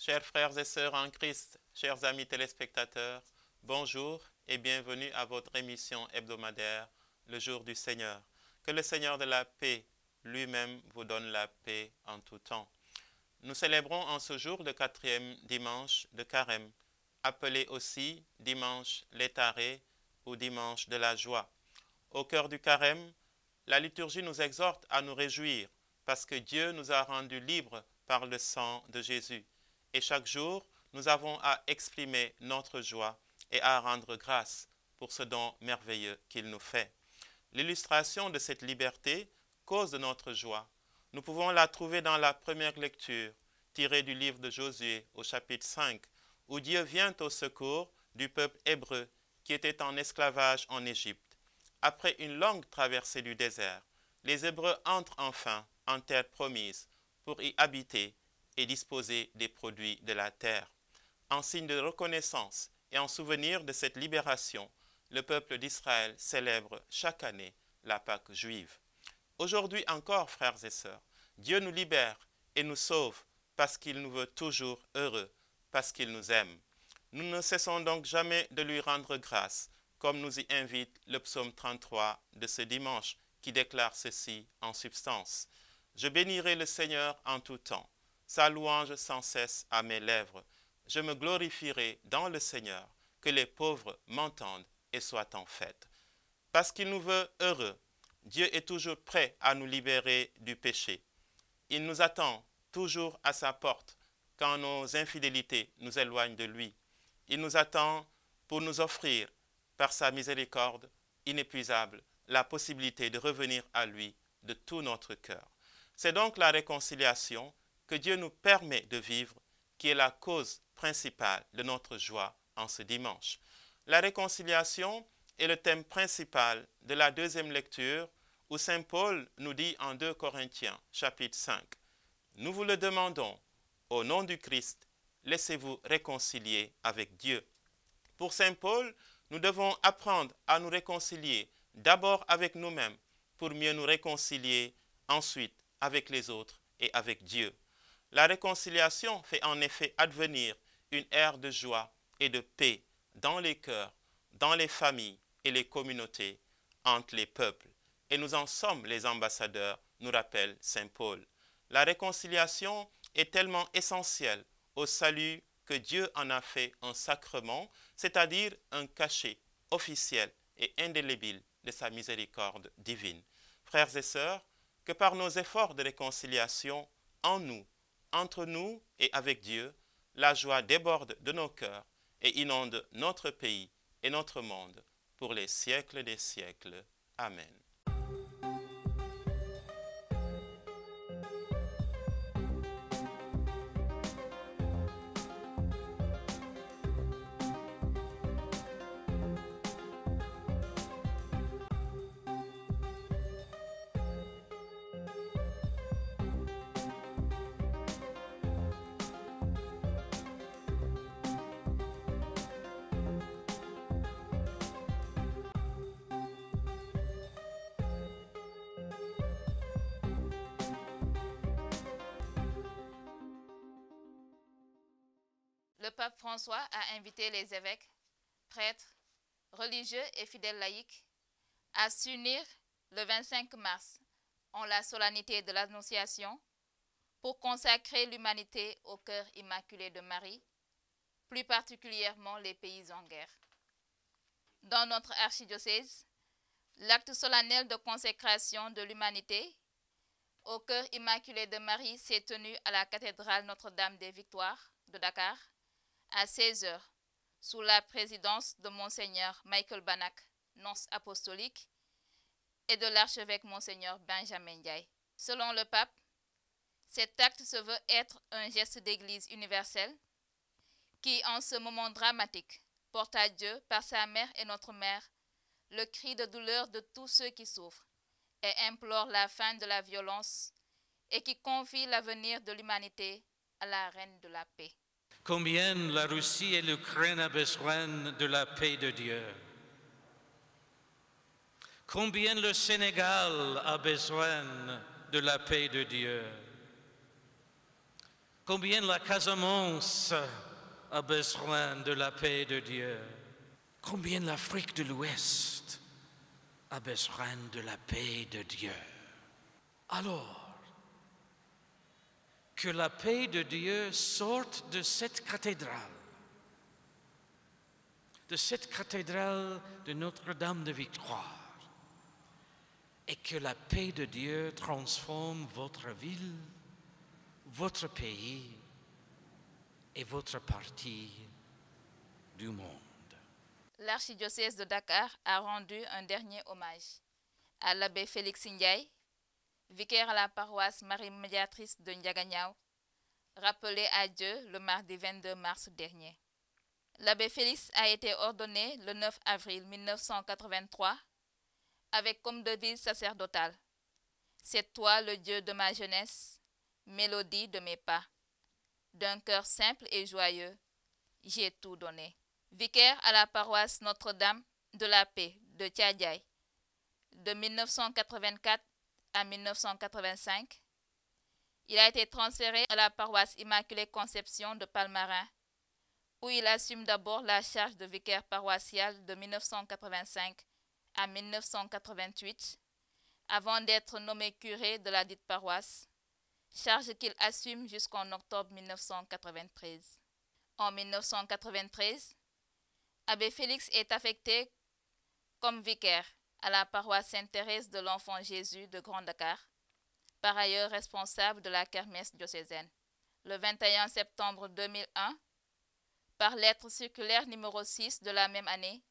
Chers frères et sœurs en Christ, chers amis téléspectateurs, bonjour et bienvenue à votre émission hebdomadaire, le jour du Seigneur. Que le Seigneur de la paix lui-même vous donne la paix en tout temps. Nous célébrons en ce jour le 4e dimanche de Carême, appelé aussi dimanche létaré ou dimanche de la joie. Au cœur du Carême, la liturgie nous exhorte à nous réjouir parce que Dieu nous a rendus libres par le sang de Jésus. Et chaque jour, nous avons à exprimer notre joie et à rendre grâce pour ce don merveilleux qu'il nous fait. L'illustration de cette liberté, cause de notre joie, nous pouvons la trouver dans la première lecture, tirée du livre de Josué au chapitre 5, où Dieu vient au secours du peuple hébreu qui était en esclavage en Égypte. Après une longue traversée du désert, les Hébreux entrent enfin en terre promise pour y habiter et disposer des produits de la terre. En signe de reconnaissance et en souvenir de cette libération, le peuple d'Israël célèbre chaque année la Pâque juive. Aujourd'hui encore, frères et sœurs, Dieu nous libère et nous sauve parce qu'il nous veut toujours heureux, parce qu'il nous aime. Nous ne cessons donc jamais de lui rendre grâce, comme nous y invite le psaume 33 de ce dimanche, qui déclare ceci en substance. Je bénirai le Seigneur en tout temps. Sa louange sans cesse à mes lèvres. Je me glorifierai dans le Seigneur, que les pauvres m'entendent et soient en fête. Parce qu'il nous veut heureux, Dieu est toujours prêt à nous libérer du péché. Il nous attend toujours à sa porte quand nos infidélités nous éloignent de lui. Il nous attend pour nous offrir, par sa miséricorde inépuisable, la possibilité de revenir à lui de tout notre cœur. C'est donc la réconciliation que Dieu nous permet de vivre, qui est la cause principale de notre joie en ce dimanche. La réconciliation est le thème principal de la deuxième lecture où Saint Paul nous dit en 2 Corinthiens, chapitre 5, « Nous vous le demandons, au nom du Christ, laissez-vous réconcilier avec Dieu. » Pour Saint Paul, nous devons apprendre à nous réconcilier d'abord avec nous-mêmes pour mieux nous réconcilier ensuite avec les autres et avec Dieu. La réconciliation fait en effet advenir une ère de joie et de paix dans les cœurs, dans les familles et les communautés, entre les peuples. Et nous en sommes les ambassadeurs, nous rappelle Saint Paul. La réconciliation est tellement essentielle au salut que Dieu en a fait un sacrement, c'est-à-dire un cachet officiel et indélébile de sa miséricorde divine. Frères et sœurs, que par nos efforts de réconciliation en nous, entre nous et avec Dieu, la joie déborde de nos cœurs et inonde notre pays et notre monde pour les siècles des siècles. Amen. Le pape François a invité les évêques, prêtres, religieux et fidèles laïcs à s'unir le 25 mars en la solennité de l'Annonciation pour consacrer l'humanité au cœur immaculé de Marie, plus particulièrement les pays en guerre. Dans notre archidiocèse, l'acte solennel de consécration de l'humanité au cœur immaculé de Marie s'est tenu à la cathédrale Notre-Dame des Victoires de Dakar à 16 h, sous la présidence de Monseigneur Michael Banak, nonce apostolique, et de l'archevêque Monseigneur Benjamin Ndiaye. Selon le pape, cet acte se veut être un geste d'église universelle qui, en ce moment dramatique, porte à Dieu, par sa mère et notre mère, le cri de douleur de tous ceux qui souffrent et implore la fin de la violence et qui confie l'avenir de l'humanité à la Reine de la paix. Combien la Russie et l'Ukraine ont besoin de la paix de Dieu. Combien le Sénégal a besoin de la paix de Dieu. Combien la Casamance a besoin de la paix de Dieu. Combien l'Afrique de l'Ouest a besoin de la paix de Dieu. Alors, que la paix de Dieu sorte de cette cathédrale de Notre-Dame de Victoire, et que la paix de Dieu transforme votre ville, votre pays et votre partie du monde. L'archidiocèse de Dakar a rendu un dernier hommage à l'abbé Félix Ndiaye, vicaire à la paroisse Marie Médiatrice de Ndiaganiao, rappelé à Dieu le mardi 22 mars dernier. L'abbé Félix a été ordonné le 9 avril 1983 avec comme devise sacerdotale « C'est toi le Dieu de ma jeunesse, mélodie de mes pas. D'un cœur simple et joyeux, j'ai tout donné. » Vicaire à la paroisse Notre-Dame de la Paix de Thiadiaye de 1984 à 1985, il a été transféré à la paroisse Immaculée Conception de Palmarin, où il assume d'abord la charge de vicaire paroissial de 1985 à 1988, avant d'être nommé curé de la dite paroisse, charge qu'il assume jusqu'en octobre 1993. En 1993, Abbé Félix est affecté comme vicaire à la paroisse Sainte-Thérèse de l'Enfant Jésus de Grand Dakar, par ailleurs responsable de la kermesse diocésaine. Le 21 septembre 2001, par lettre circulaire numéro 6 de la même année,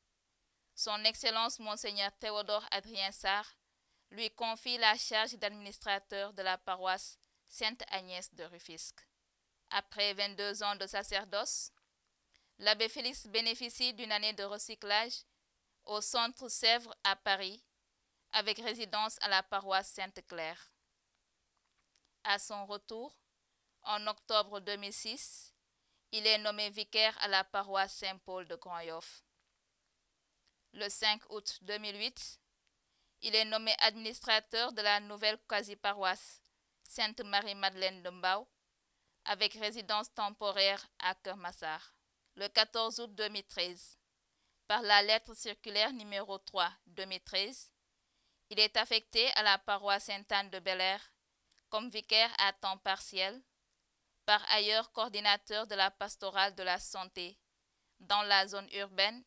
Son Excellence Monseigneur Théodore Adrien Sarr lui confie la charge d'administrateur de la paroisse Sainte-Agnès de Rufisque. Après 22 ans de sacerdoce, l'abbé Félix bénéficie d'une année de recyclage au centre Sèvres à Paris, avec résidence à la paroisse Sainte-Claire. À son retour, en octobre 2006, il est nommé vicaire à la paroisse Saint-Paul de Grand-Yoff. Le 5 août 2008, il est nommé administrateur de la nouvelle quasi-paroisse Sainte-Marie-Madeleine de Mbao, avec résidence temporaire à Keur Massar. Le 14 août 2013, par la lettre circulaire numéro 3 2013, il est affecté à la paroisse Sainte-Anne de Bel-Air comme vicaire à temps partiel, par ailleurs coordinateur de la pastorale de la santé dans la zone urbaine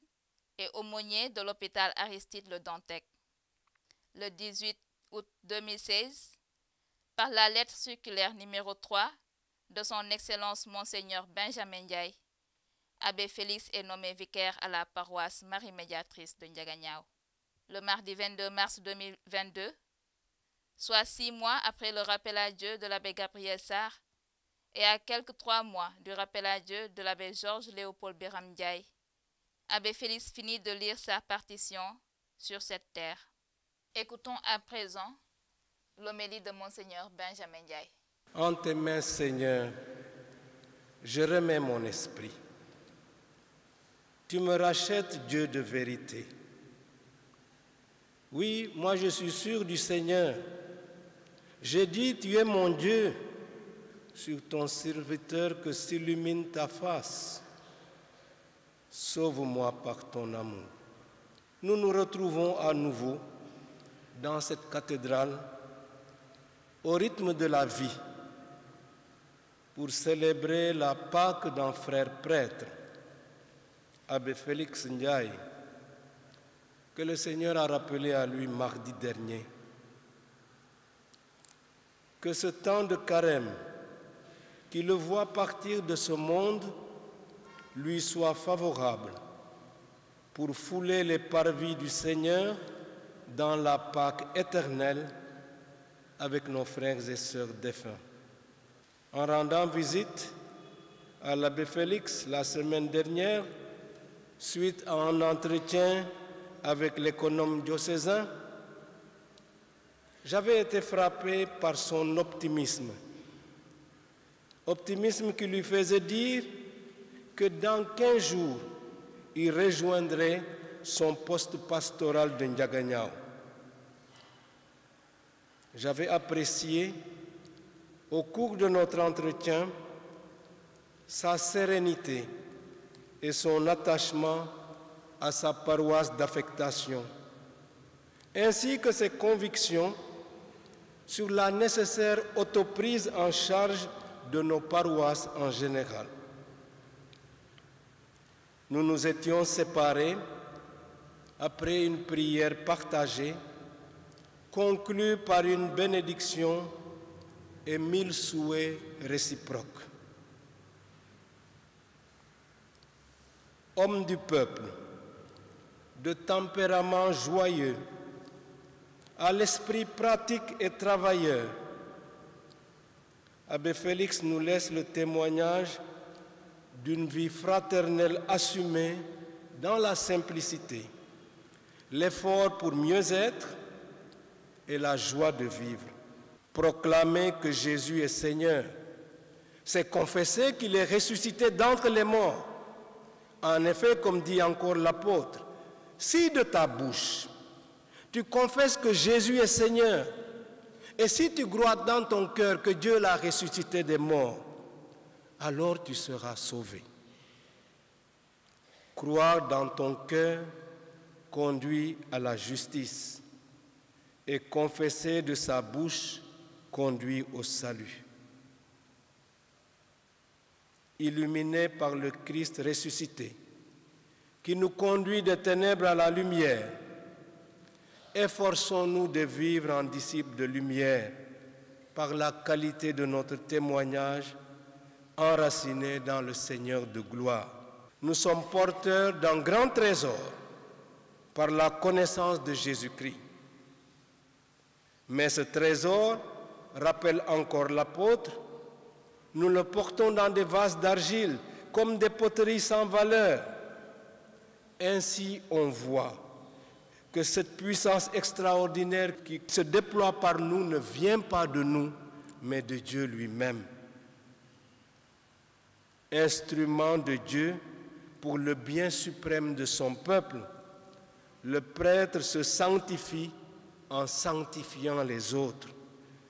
et aumônier de l'hôpital Aristide Le Dantec. Le 18 août 2016, par la lettre circulaire numéro 3 de son Excellence Monseigneur Benjamin Ndiaye, Abbé Félix est nommé vicaire à la paroisse Marie Médiatrice de Ndiaganiao. Le mardi 22 mars 2022, soit 6 mois après le rappel à Dieu de l'abbé Gabriel Sarr et à quelques 3 mois du rappel à Dieu de l'abbé Georges Léopold Biram Ndiaye, Abbé Félix finit de lire sa partition sur cette terre. Écoutons à présent l'homélie de Monseigneur Benjamin Ndiaye. En tes mains, Seigneur, je remets mon esprit. Tu me rachètes, Dieu de vérité. Oui, moi je suis sûr du Seigneur. J'ai dit, tu es mon Dieu, sur ton serviteur que s'illumine ta face. Sauve-moi par ton amour. Nous nous retrouvons à nouveau dans cette cathédrale, au rythme de la vie, pour célébrer la Pâque d'un frère prêtre, Abbé Félix Ndiaye, que le Seigneur a rappelé à lui mardi dernier. Que ce temps de carême, qui le voit partir de ce monde, lui soit favorable pour fouler les parvis du Seigneur dans la Pâque éternelle avec nos frères et sœurs défunts. En rendant visite à l'abbé Félix la semaine dernière, suite à un entretien avec l'économe diocésain, j'avais été frappé par son optimisme. Optimisme qui lui faisait dire que dans 15 jours, il rejoindrait son poste pastoral de Ndiaganiao. J'avais apprécié, au cours de notre entretien, sa sérénité et son attachement à sa paroisse d'affectation, ainsi que ses convictions sur la nécessaire autoprise en charge de nos paroisses en général. Nous nous étions séparés après une prière partagée, conclue par une bénédiction et 1000 souhaits réciproques. Homme du peuple, de tempérament joyeux, à l'esprit pratique et travailleur, Abbé Félix nous laisse le témoignage d'une vie fraternelle assumée dans la simplicité, l'effort pour mieux être et la joie de vivre. Proclamer que Jésus est Seigneur, c'est confesser qu'il est ressuscité d'entre les morts. En effet, comme dit encore l'apôtre, si de ta bouche tu confesses que Jésus est Seigneur, et si tu crois dans ton cœur que Dieu l'a ressuscité des morts, alors tu seras sauvé. Croire dans ton cœur conduit à la justice, et confesser de sa bouche conduit au salut. Illuminés par le Christ ressuscité, qui nous conduit des ténèbres à la lumière, efforçons-nous de vivre en disciples de lumière par la qualité de notre témoignage enraciné dans le Seigneur de gloire. Nous sommes porteurs d'un grand trésor par la connaissance de Jésus-Christ. Mais ce trésor, rappelle encore l'apôtre, nous le portons dans des vases d'argile comme des poteries sans valeur. Ainsi on voit que cette puissance extraordinaire qui se déploie par nous ne vient pas de nous, mais de Dieu lui-même. Instrument de Dieu pour le bien suprême de son peuple, le prêtre se sanctifie en sanctifiant les autres,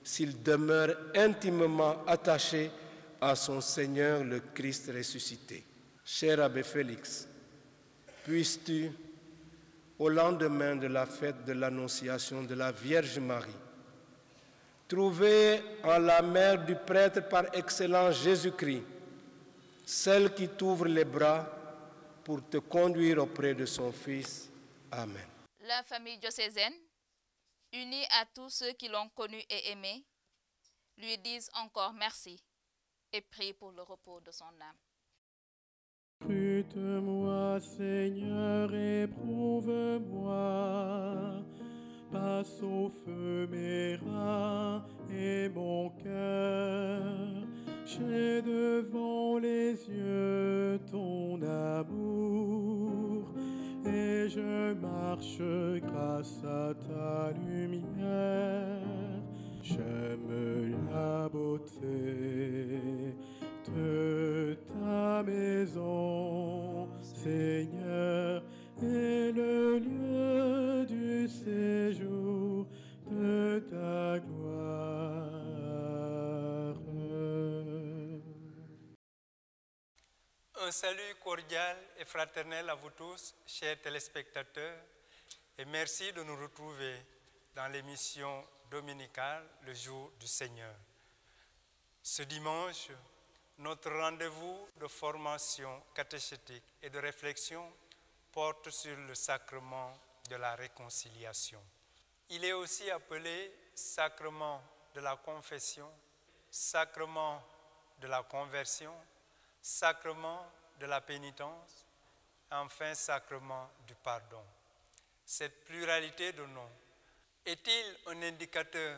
s'il demeure intimement attaché à son Seigneur le Christ ressuscité. Cher Abbé Félix, puisses-tu, au lendemain de la fête de l'Annonciation de la Vierge Marie, trouver en la mère du prêtre par excellence Jésus-Christ, celle qui t'ouvre les bras pour te conduire auprès de son Fils. Amen. La famille diocésaine, unie à tous ceux qui l'ont connu et aimé, lui disent encore merci et prie pour le repos de son âme. Scrute-moi, Seigneur, éprouve-moi, passe au feu mes reins et mon cœur, j'ai devant les yeux ton amour, et je marche grâce à ta lumière. J'aime la beauté de ta maison, Seigneur, et le lieu du séjour de ta gloire. Un salut cordial et fraternel à vous tous, chers téléspectateurs, et merci de nous retrouver dans l'émission dominicale, le jour du Seigneur. Ce dimanche, notre rendez-vous de formation catéchétique et de réflexion porte sur le sacrement de la réconciliation. Il est aussi appelé sacrement de la confession, sacrement de la conversion, sacrement de la pénitence, enfin sacrement du pardon. Cette pluralité de noms est-il un indicateur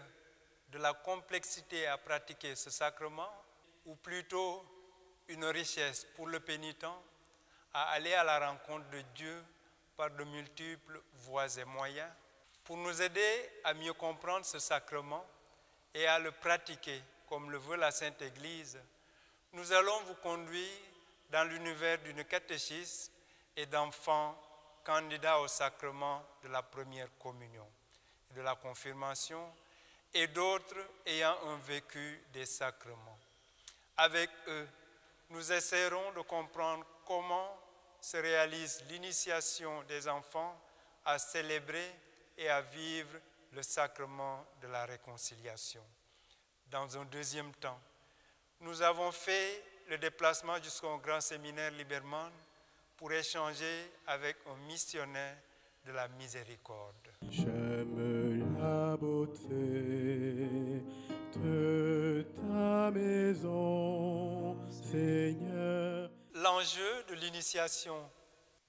de la complexité à pratiquer ce sacrement, ou plutôt une richesse pour le pénitent à aller à la rencontre de Dieu par de multiples voies et moyens? Pour nous aider à mieux comprendre ce sacrement et à le pratiquer comme le veut la Sainte Église, nous allons vous conduire dans l'univers d'une catéchiste et d'enfants candidats au sacrement de la première communion, de la confirmation et d'autres ayant un vécu des sacrements. Avec eux, nous essaierons de comprendre comment se réalise l'initiation des enfants à célébrer et à vivre le sacrement de la réconciliation. Dans un deuxième temps, nous avons fait le déplacement jusqu'au grand séminaire Liberman pour échanger avec un missionnaire de la miséricorde. J'aime la beauté de ta maison, Seigneur. L'enjeu de l'initiation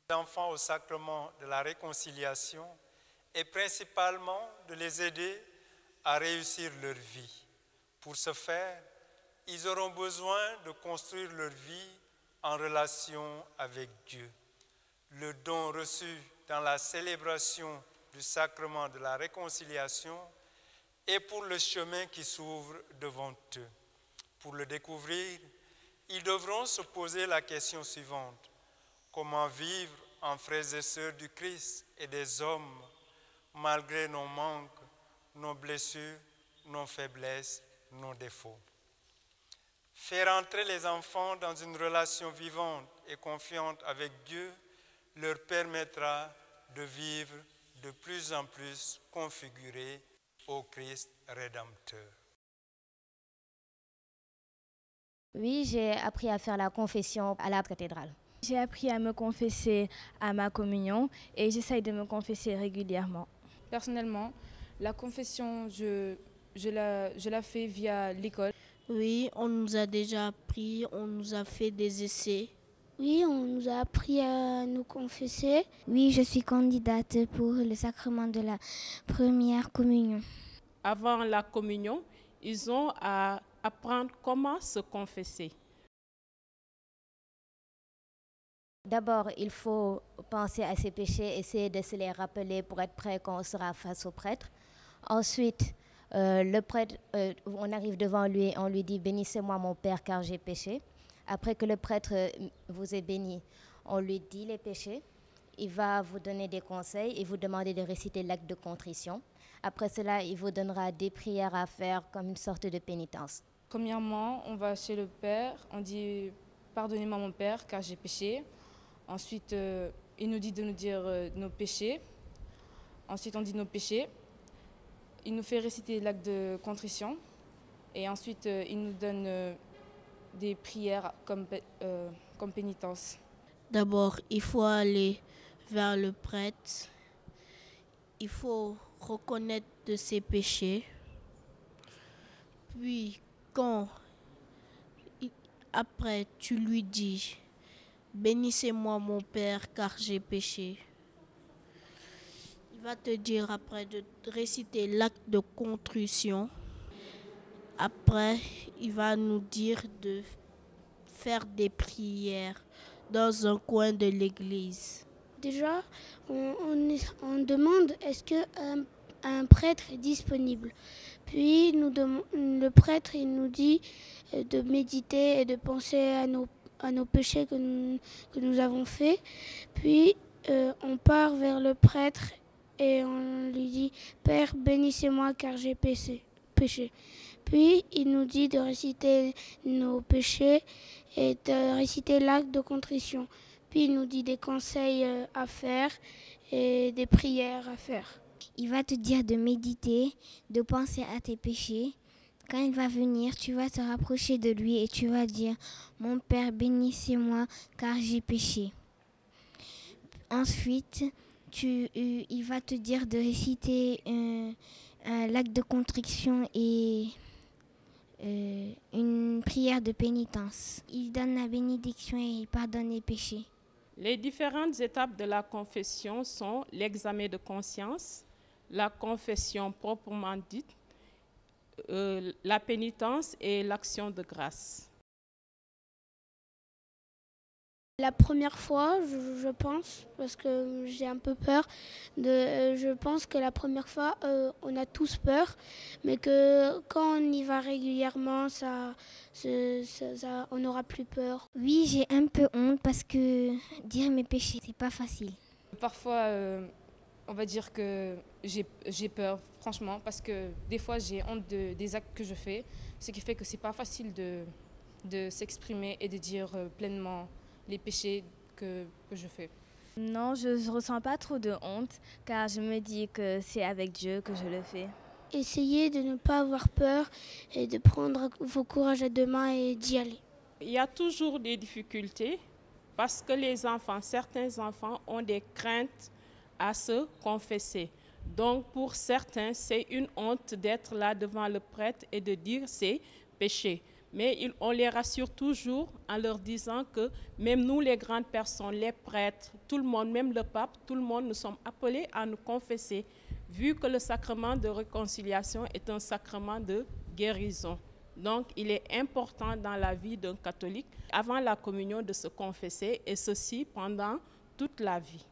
des enfants au sacrement de la réconciliation est principalement de les aider à réussir leur vie. Pour ce faire, ils auront besoin de construire leur vie en relation avec Dieu. Le don reçu dans la célébration du sacrement de la réconciliation est pour le chemin qui s'ouvre devant eux. Pour le découvrir, ils devront se poser la question suivante: comment vivre en frères et sœurs du Christ et des hommes, malgré nos manques, nos blessures, nos faiblesses, nos défauts? Faire entrer les enfants dans une relation vivante et confiante avec Dieu leur permettra de vivre de plus en plus configurés au Christ Rédempteur. Oui, j'ai appris à faire la confession à la cathédrale. J'ai appris à me confesser à ma communion et j'essaye de me confesser régulièrement. Personnellement, la confession, je la fais via l'école. Oui, on nous a déjà appris, on nous a fait des essais. Oui, on nous a appris à nous confesser. Oui, je suis candidate pour le sacrement de la première communion. Avant la communion, ils ont à apprendre comment se confesser. D'abord, il faut penser à ses péchés, essayer de se les rappeler pour être prêt quand on sera face au prêtre. Ensuite, le prêtre, on arrive devant lui et on lui dit « Bénissez-moi mon Père car j'ai péché ». Après que le prêtre vous ait béni, on lui dit les péchés. Il va vous donner des conseils et vous demander de réciter l'acte de contrition. Après cela, il vous donnera des prières à faire comme une sorte de pénitence. Premièrement, on va chez le Père, on dit « Pardonnez-moi mon Père car j'ai péché ». Ensuite, il nous dit de nous dire nos péchés. Ensuite, on dit nos péchés. Il nous fait réciter l'acte de contrition. Et ensuite, il nous donne des prières comme pénitence. D'abord, il faut aller vers le prêtre. Il faut reconnaître de ses péchés. Puis, après, tu lui dis « Bénissez-moi mon Père car j'ai péché ». Il va te dire après de réciter l'acte de contrition. Après, il va nous dire de faire des prières dans un coin de l'église. Déjà, on demande est-ce qu'un prêtre est disponible. Puis le prêtre il nous dit de méditer et de penser à nos péchés que nous avons faits. Puis on part vers le prêtre et on lui dit « Père, bénissez-moi car j'ai péché ». Puis il nous dit de réciter nos péchés et de réciter l'acte de contrition. Puis il nous dit des conseils à faire et des prières à faire. Il va te dire de méditer, de penser à tes péchés. Quand il va venir, tu vas te rapprocher de lui et tu vas dire « Mon Père, bénissez-moi car j'ai péché ». Ensuite, il va te dire de réciter l'acte de contrition et une prière de pénitence. Il donne la bénédiction et il pardonne les péchés. Les différentes étapes de la confession sont l'examen de conscience, la confession proprement dite, la pénitence et l'action de grâce. La première fois, je pense, parce que j'ai un peu peur, je pense que la première fois, on a tous peur, mais que quand on y va régulièrement, on n'aura plus peur. Oui, j'ai un peu honte parce que dire mes péchés, c'est pas facile. Parfois, on va dire que j'ai peur, franchement, parce que des fois, j'ai honte des actes que je fais, ce qui fait que c'est pas facile de de s'exprimer et de dire pleinement les péchés que je fais. Non, je ne ressens pas trop de honte car je me dis que c'est avec Dieu que je le fais. Essayez de ne pas avoir peur et de prendre vos courage à deux mains et d'y aller. Il y a toujours des difficultés parce que certains enfants ont des craintes à se confesser. Donc pour certains, c'est une honte d'être là devant le prêtre et de dire ses péchés. Mais on les rassure toujours en leur disant que même nous, les grandes personnes, les prêtres, tout le monde, même le pape, tout le monde, nous sommes appelés à nous confesser, vu que le sacrement de réconciliation est un sacrement de guérison. Donc, il est important dans la vie d'un catholique, avant la communion, de se confesser, et ceci pendant toute la vie.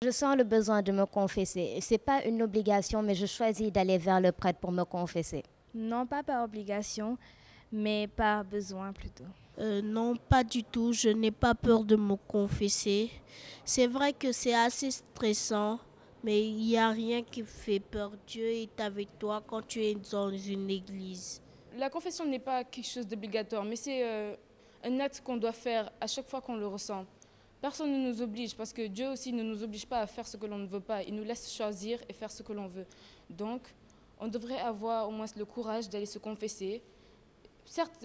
Je sens le besoin de me confesser. Ce n'est pas une obligation, mais je choisis d'aller vers le prêtre pour me confesser. Non, pas par obligation, mais par besoin plutôt. Non, pas du tout. Je n'ai pas peur de me confesser. C'est vrai que c'est assez stressant, mais il n'y a rien qui fait peur. Dieu est avec toi quand tu es dans une église. La confession n'est pas quelque chose d'obligatoire, mais c'est un acte qu'on doit faire à chaque fois qu'on le ressent. Personne ne nous oblige, parce que Dieu aussi ne nous oblige pas à faire ce que l'on ne veut pas. Il nous laisse choisir et faire ce que l'on veut. Donc, on devrait avoir au moins le courage d'aller se confesser. Certes,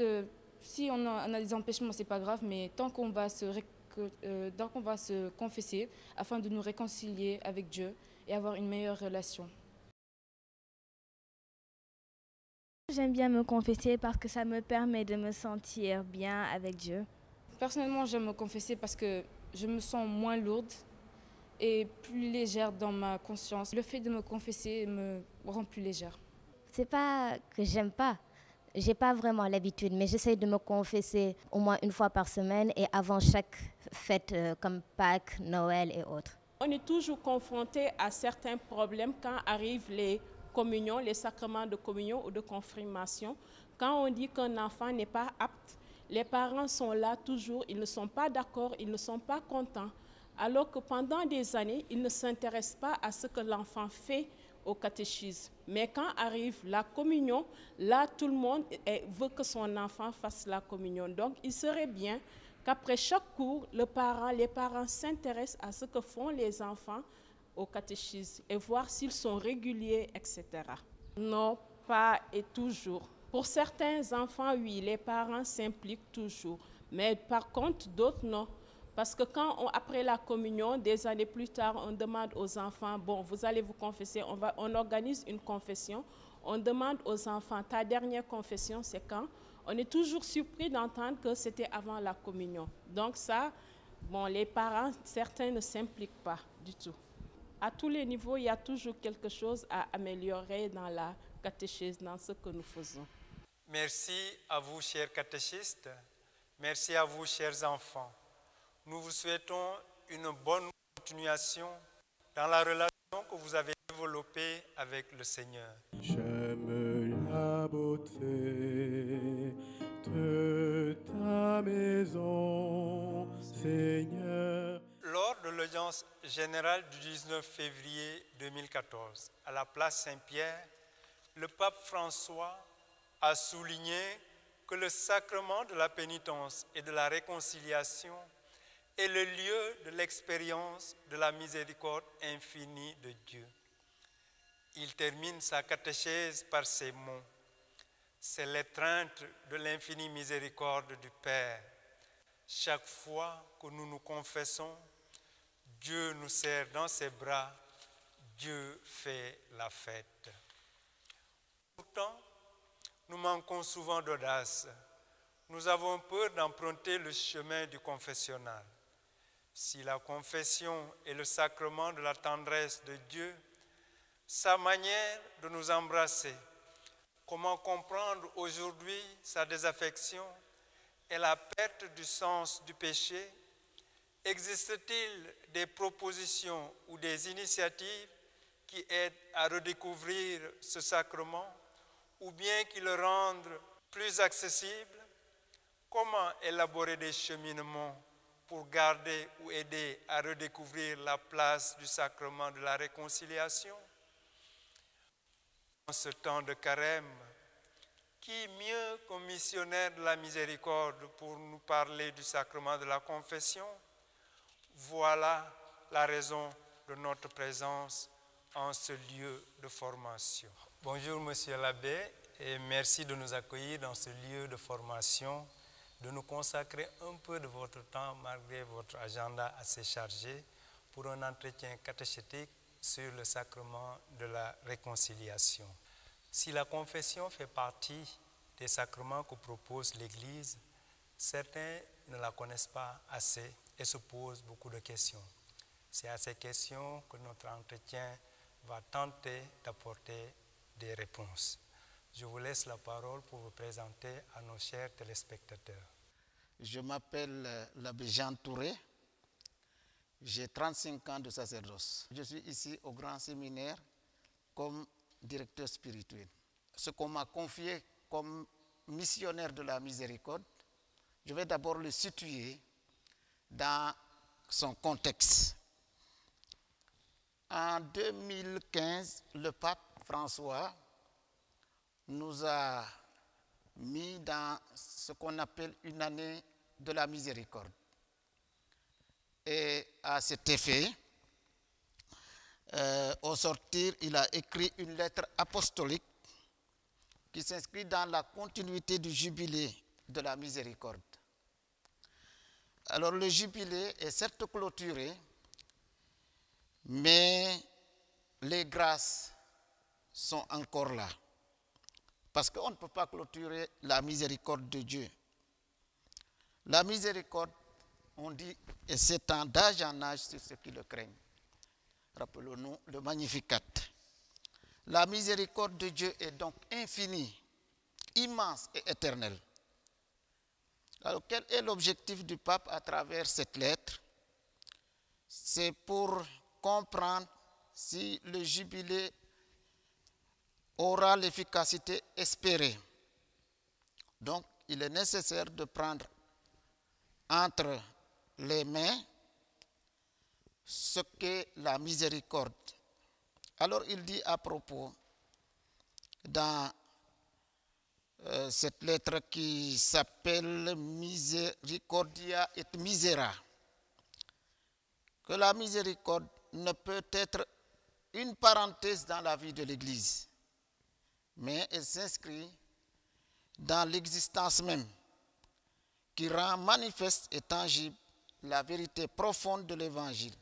si on a des empêchements, ce n'est pas grave, mais tant qu'on va se confesser afin de nous réconcilier avec Dieu et avoir une meilleure relation. J'aime bien me confesser parce que ça me permet de me sentir bien avec Dieu. Personnellement, j'aime me confesser parce que je me sens moins lourde et plus légère dans ma conscience. Le fait de me confesser me rend plus légère. C'est pas que j'aime pas. J'ai pas vraiment l'habitude, mais j'essaie de me confesser au moins une fois par semaine et avant chaque fête comme Pâques, Noël et autres. On est toujours confronté à certains problèmes quand arrivent les communions, les sacrements de communion ou de confirmation. Quand on dit qu'un enfant n'est pas apte, les parents sont là toujours, ils ne sont pas d'accord, ils ne sont pas contents, alors que pendant des années, ils ne s'intéressent pas à ce que l'enfant fait au catéchisme. Mais quand arrive la communion, là, tout le monde veut que son enfant fasse la communion. Donc, il serait bien qu'après chaque cours, les parents s'intéressent à ce que font les enfants au catéchisme et voir s'ils sont réguliers, etc. Non, pas et toujours. Pour certains enfants, oui, les parents s'impliquent toujours, mais par contre, d'autres, non. Parce que après la communion, des années plus tard, on demande aux enfants, bon, vous allez vous confesser, on organise une confession, on demande aux enfants, ta dernière confession, c'est quand? On est toujours surpris d'entendre que c'était avant la communion. Donc ça, bon, les parents, certains ne s'impliquent pas du tout. À tous les niveaux, il y a toujours quelque chose à améliorer dans la catéchèse, dans ce que nous faisons. Merci à vous, chers catéchistes. Merci à vous, chers enfants. Nous vous souhaitons une bonne continuation dans la relation que vous avez développée avec le Seigneur. J'aime la beauté de ta maison, Seigneur. Lors de l'audience générale du 19 février 2014, à la place Saint-Pierre, le pape François a souligné que le sacrement de la pénitence et de la réconciliation est le lieu de l'expérience de la miséricorde infinie de Dieu. Il termine sa catéchèse par ces mots. C'est l'étreinte de l'infinie miséricorde du Père. Chaque fois que nous nous confessons, Dieu nous serre dans ses bras, Dieu fait la fête. Pourtant, nous manquons souvent d'audace. Nous avons peur d'emprunter le chemin du confessionnal. Si la confession est le sacrement de la tendresse de Dieu, sa manière de nous embrasser, comment comprendre aujourd'hui sa désaffection et la perte du sens du péché? Existe-t-il des propositions ou des initiatives qui aident à redécouvrir ce sacrement ou bien qui le rendent plus accessible? Comment élaborer des cheminements pour garder ou aider à redécouvrir la place du sacrement de la réconciliation? En ce temps de carême, Qui mieux qu'un missionnaire de la miséricorde pour nous parler du sacrement de la confession? Voilà la raison de notre présence en ce lieu de formation. Bonjour Monsieur l'abbé et merci de nous accueillir dans ce lieu de formation, de nous consacrer un peu de votre temps malgré votre agenda assez chargé pour un entretien catéchétique sur le sacrement de la réconciliation. Si la confession fait partie des sacrements que propose l'Église, certains ne la connaissent pas assez et se posent beaucoup de questions. C'est à ces questions que notre entretien va tenter d'apporter des réponses. Je vous laisse la parole pour vous présenter à nos chers téléspectateurs. Je m'appelle l'abbé Jean Touré. J'ai 35 ans de sacerdoce. Je suis ici au Grand Séminaire comme directeur spirituel. Ce qu'on m'a confié comme missionnaire de la miséricorde, je vais d'abord le situer dans son contexte. En 2015, le pape François nous a mis dans ce qu'on appelle une année de la miséricorde. Et à cet effet, au sortir, il a écrit une lettre apostolique qui s'inscrit dans la continuité du jubilé de la miséricorde. Alors le jubilé est certes clôturé, mais les grâces sont encore là. Parce qu'on ne peut pas clôturer la miséricorde de Dieu. La miséricorde, on dit, s'étend d'âge en âge sur ceux qui le craignent. Rappelons-nous le Magnificat. La miséricorde de Dieu est donc infinie, immense et éternelle. Alors, quel est l'objectif du pape à travers cette lettre? C'est pour comprendre si le jubilé aura l'efficacité espérée. Donc, il est nécessaire de prendre entre les mains ce qu'est la miséricorde. Alors, il dit à propos, dans cette lettre qui s'appelle Misericordia et Misera, que la miséricorde ne peut être une parenthèse dans la vie de l'Église, mais elle s'inscrit dans l'existence même, qui rend manifeste et tangible la vérité profonde de l'Évangile.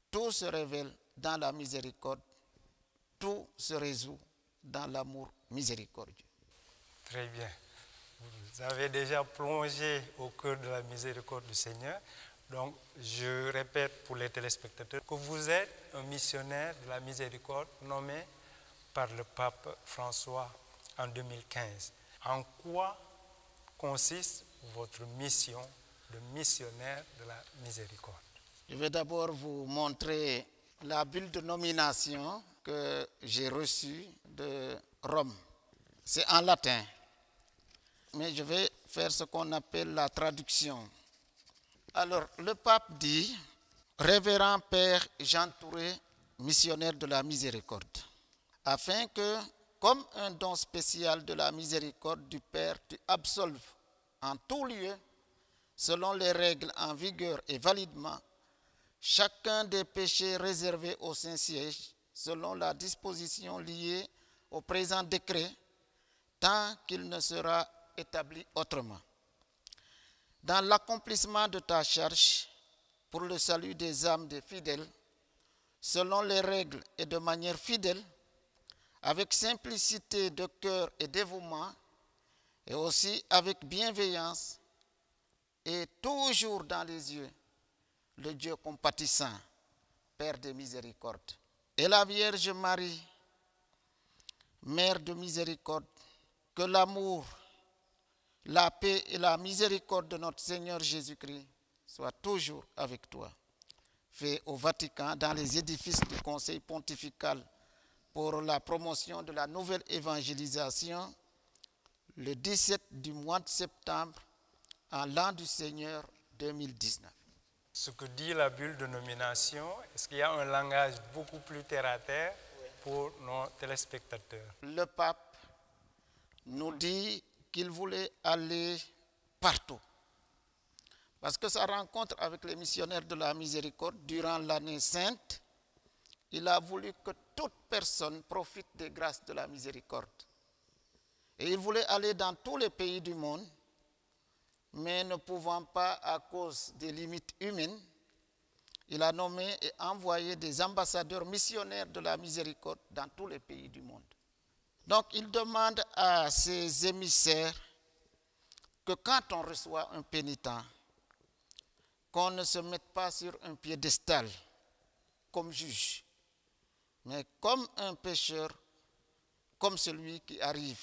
Tout se révèle dans la miséricorde, tout se résout dans l'amour miséricordieux. Très bien. Vous avez déjà plongé au cœur de la miséricorde du Seigneur. Donc, je répète pour les téléspectateurs que vous êtes un missionnaire de la miséricorde nommé par le pape François en 2015. En quoi consiste votre mission de missionnaire de la miséricorde? Je vais d'abord vous montrer la bulle de nomination que j'ai reçue de Rome. C'est en latin, mais je vais faire ce qu'on appelle la traduction. Alors, le pape dit, Révérend Père Jean Touré, missionnaire de la miséricorde, afin que, comme un don spécial de la miséricorde du Père, tu absolves en tout lieu, selon les règles en vigueur et validement, chacun des péchés réservés au Saint-Siège, selon la disposition liée au présent décret, tant qu'il ne sera établi autrement. Dans l'accomplissement de ta charge pour le salut des âmes des fidèles, selon les règles et de manière fidèle, avec simplicité de cœur et dévouement, et aussi avec bienveillance, et toujours dans les yeux, le Dieu compatissant, Père de miséricorde. Et la Vierge Marie, Mère de miséricorde, que l'amour, la paix et la miséricorde de notre Seigneur Jésus-Christ soient toujours avec toi. Fait au Vatican, dans les édifices du Conseil pontifical pour la promotion de la nouvelle évangélisation, le 17 du mois de septembre, en l'an du Seigneur 2019. Ce que dit la bulle de nomination, est-ce qu'il y a un langage beaucoup plus terre à terre pour nos téléspectateurs? Le pape nous dit qu'il voulait aller partout. Parce que sa rencontre avec les missionnaires de la miséricorde durant l'année sainte, il a voulu que toute personne profite des grâces de la miséricorde. Et il voulait aller dans tous les pays du monde, mais ne pouvant pas à cause des limites humaines, il a nommé et envoyé des ambassadeurs missionnaires de la miséricorde dans tous les pays du monde. Donc il demande à ses émissaires que quand on reçoit un pénitent, qu'on ne se mette pas sur un piédestal comme juge, mais comme un pécheur, comme celui qui arrive,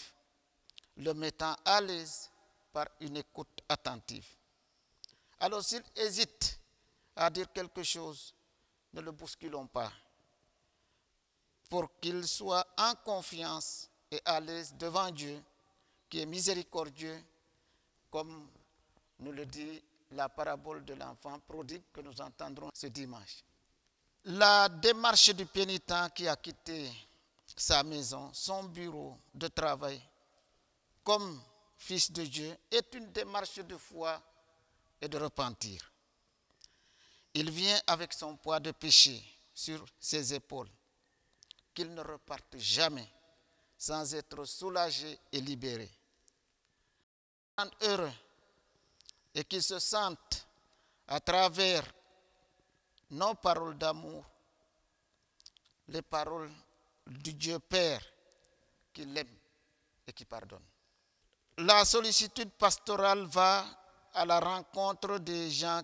le mettant à l'aise par une écoute attentive. Alors s'il hésite à dire quelque chose, ne le bousculons pas, pour qu'il soit en confiance et à l'aise devant Dieu, qui est miséricordieux, comme nous le dit la parabole de l'enfant prodigue que nous entendrons ce dimanche. La démarche du pénitent qui a quitté sa maison, son bureau de travail, comme fils de Dieu, est une démarche de foi et de repentir. Il vient avec son poids de péché sur ses épaules, qu'il ne reparte jamais sans être soulagé et libéré. Heureux et qu'ils se sentent à travers nos paroles d'amour, les paroles du Dieu Père qui l'aime et qui pardonne. La sollicitude pastorale va à la rencontre des gens.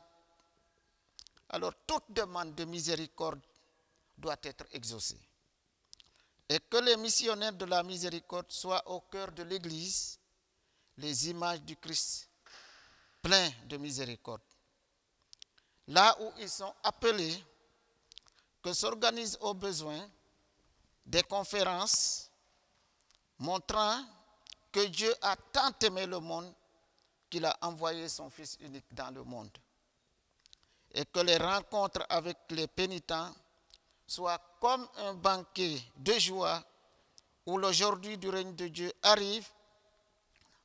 Alors toute demande de miséricorde doit être exaucée. Et que les missionnaires de la miséricorde soient au cœur de l'Église, les images du Christ plein de miséricorde. Là où ils sont appelés, que s'organisent au besoin des conférences montrant que Dieu a tant aimé le monde qu'il a envoyé son Fils unique dans le monde. Et que les rencontres avec les pénitents soient comme un banquet de joie où l'aujourd'hui du règne de Dieu arrive,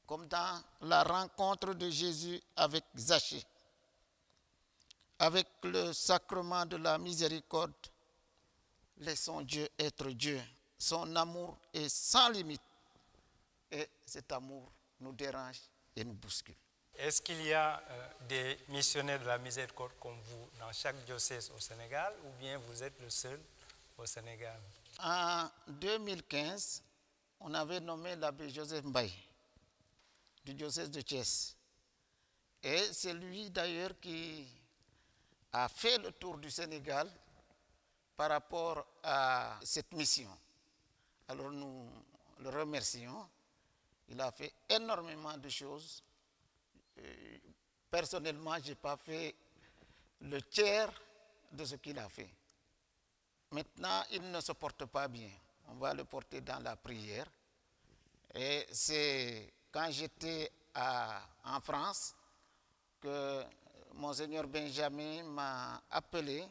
comme dans la rencontre de Jésus avec Zachée. Avec le sacrement de la miséricorde, laissons Dieu être Dieu. Son amour est sans limite. Et cet amour nous dérange et nous bouscule. Est-ce qu'il y a des missionnaires de la miséricorde comme vous dans chaque diocèse au Sénégal ou bien vous êtes le seul au Sénégal? En 2015, on avait nommé l'abbé Joseph Mbaye du diocèse de Thiès. Et c'est lui d'ailleurs qui a fait le tour du Sénégal par rapport à cette mission. Alors nous le remercions. Il a fait énormément de choses. Personnellement, je n'ai pas fait le tiers de ce qu'il a fait. Maintenant, il ne se porte pas bien. On va le porter dans la prière. Et c'est quand j'étais en France que Monseigneur Benjamin m'a appelé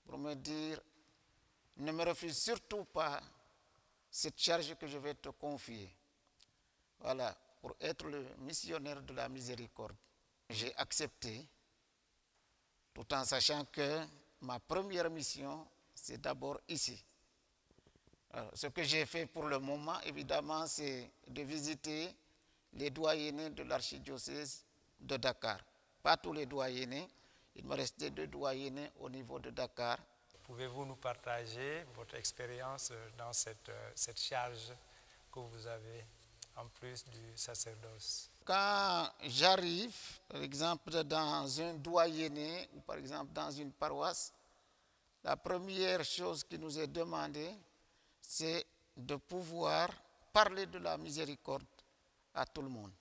pour me dire « Ne me refuse surtout pas cette charge que je vais te confier. » Voilà, pour être le missionnaire de la miséricorde. J'ai accepté, tout en sachant que ma première mission, c'est d'abord ici. Alors, ce que j'ai fait pour le moment, évidemment, c'est de visiter les doyennés de l'archidiocèse de Dakar. Pas tous les doyennés, il me restait 2 doyennés au niveau de Dakar. Pouvez-vous nous partager votre expérience dans cette charge que vous avez en plus du sacerdoce? Quand j'arrive, par exemple, dans un doyenné ou par exemple dans une paroisse, la première chose qui nous est demandée, c'est de pouvoir parler de la miséricorde à tout le monde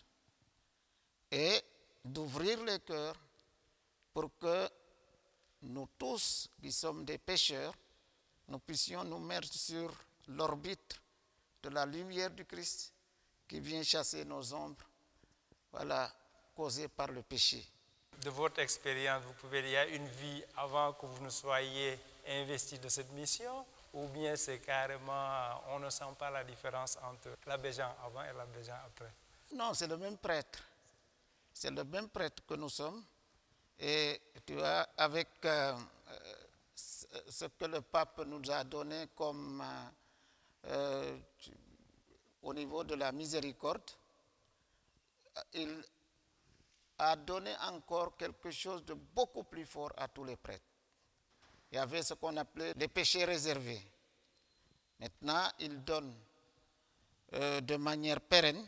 et d'ouvrir les cœurs pour que nous tous, qui sommes des pécheurs, nous puissions nous mettre sur l'orbite de la lumière du Christ qui vient chasser nos ombres, voilà, causées par le péché. De votre expérience, vous pouvez dire une vie avant que vous ne soyez investi de cette mission, ou bien c'est carrément, on ne sent pas la différence entre l'abbé Jean avant et l'abbé Jean après? Non, c'est le même prêtre. C'est le même prêtre que nous sommes. Et tu vois, avec ce que le pape nous a donné comme au niveau de la miséricorde, il a donné encore quelque chose de beaucoup plus fort à tous les prêtres. Il y avait ce qu'on appelait les péchés réservés. Maintenant, il donne de manière pérenne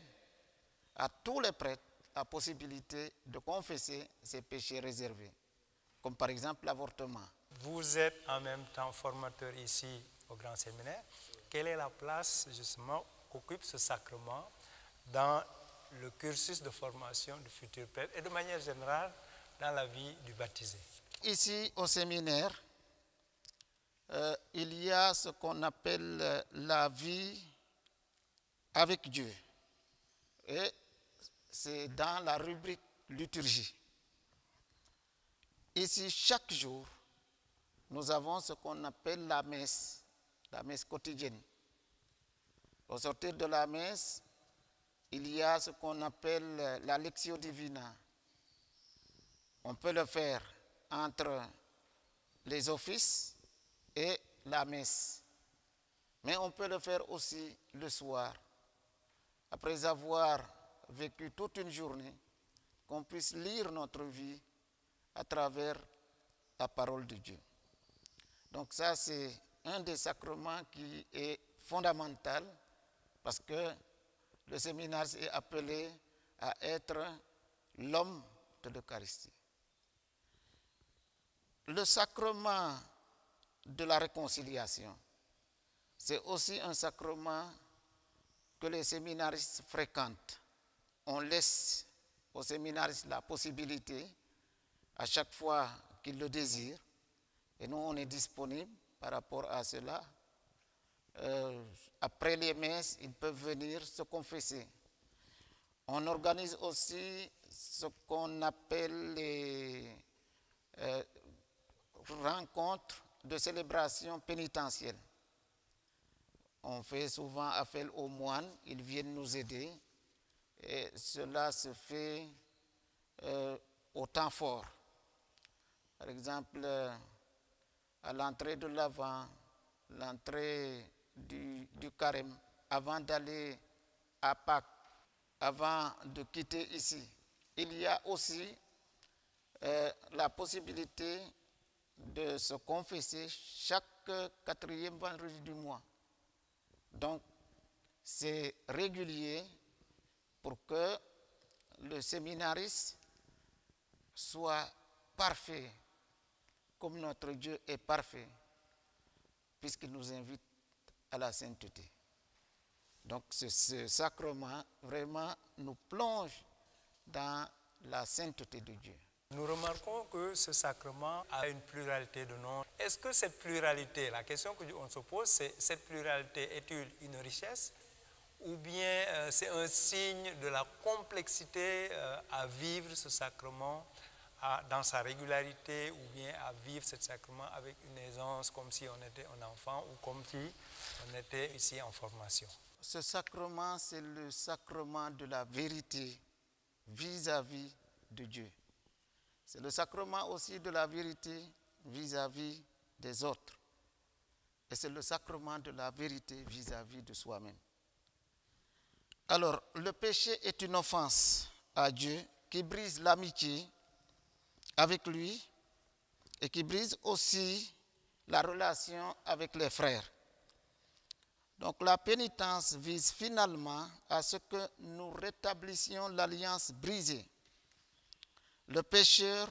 à tous les prêtres la possibilité de confesser ces péchés réservés, comme par exemple l'avortement. Vous êtes en même temps formateur ici au Grand Séminaire. Quelle est la place justement qu'occupe ce sacrement dans le cursus de formation du futur prêtre et de manière générale dans la vie du baptisé? Ici au séminaire, il y a ce qu'on appelle la vie avec Dieu. Et c'est dans la rubrique liturgie. Ici, chaque jour, nous avons ce qu'on appelle la messe quotidienne. Au sortir de la messe, il y a ce qu'on appelle la lectio divina. On peut le faire entre les offices et la messe. Mais on peut le faire aussi le soir. Après avoir vécu toute une journée, qu'on puisse lire notre vie à travers la parole de Dieu. Donc ça, c'est un des sacrements qui est fondamental parce que le séminaire est appelé à être l'homme de l'Eucharistie. Le sacrement de la réconciliation, c'est aussi un sacrement que les séminaristes fréquentent. On laisse aux séminaristes la possibilité, à chaque fois qu'ils le désirent, et nous on est disponible par rapport à cela. Après les messes, ils peuvent venir se confesser. On organise aussi ce qu'on appelle les rencontres de célébration pénitentielle. On fait souvent appel aux moines, ils viennent nous aider. Et cela se fait au temps fort. Par exemple, à l'entrée de l'Avent, l'entrée du Carême, avant d'aller à Pâques, avant de quitter ici. Il y a aussi la possibilité de se confesser chaque 4e vendredi du mois. Donc, c'est régulier pour que le séminariste soit parfait, comme notre Dieu est parfait, puisqu'il nous invite à la sainteté. Donc ce sacrement vraiment nous plonge dans la sainteté de Dieu. Nous remarquons que ce sacrement a une pluralité de noms. Est-ce que cette pluralité, la question qu'on se pose, c'est cette pluralité est-elle une richesse ou bien c'est un signe de la complexité à vivre ce sacrement dans sa régularité ou bien à vivre ce sacrement avec une aisance comme si on était un enfant ou comme si on était ici en formation? Ce sacrement, c'est le sacrement de la vérité vis-à-vis de Dieu. C'est le sacrement aussi de la vérité vis-à-vis des autres. Et c'est le sacrement de la vérité vis-à-vis de soi-même. Alors, le péché est une offense à Dieu qui brise l'amitié avec lui et qui brise aussi la relation avec les frères. Donc la pénitence vise finalement à ce que nous rétablissions l'alliance brisée. Le pécheur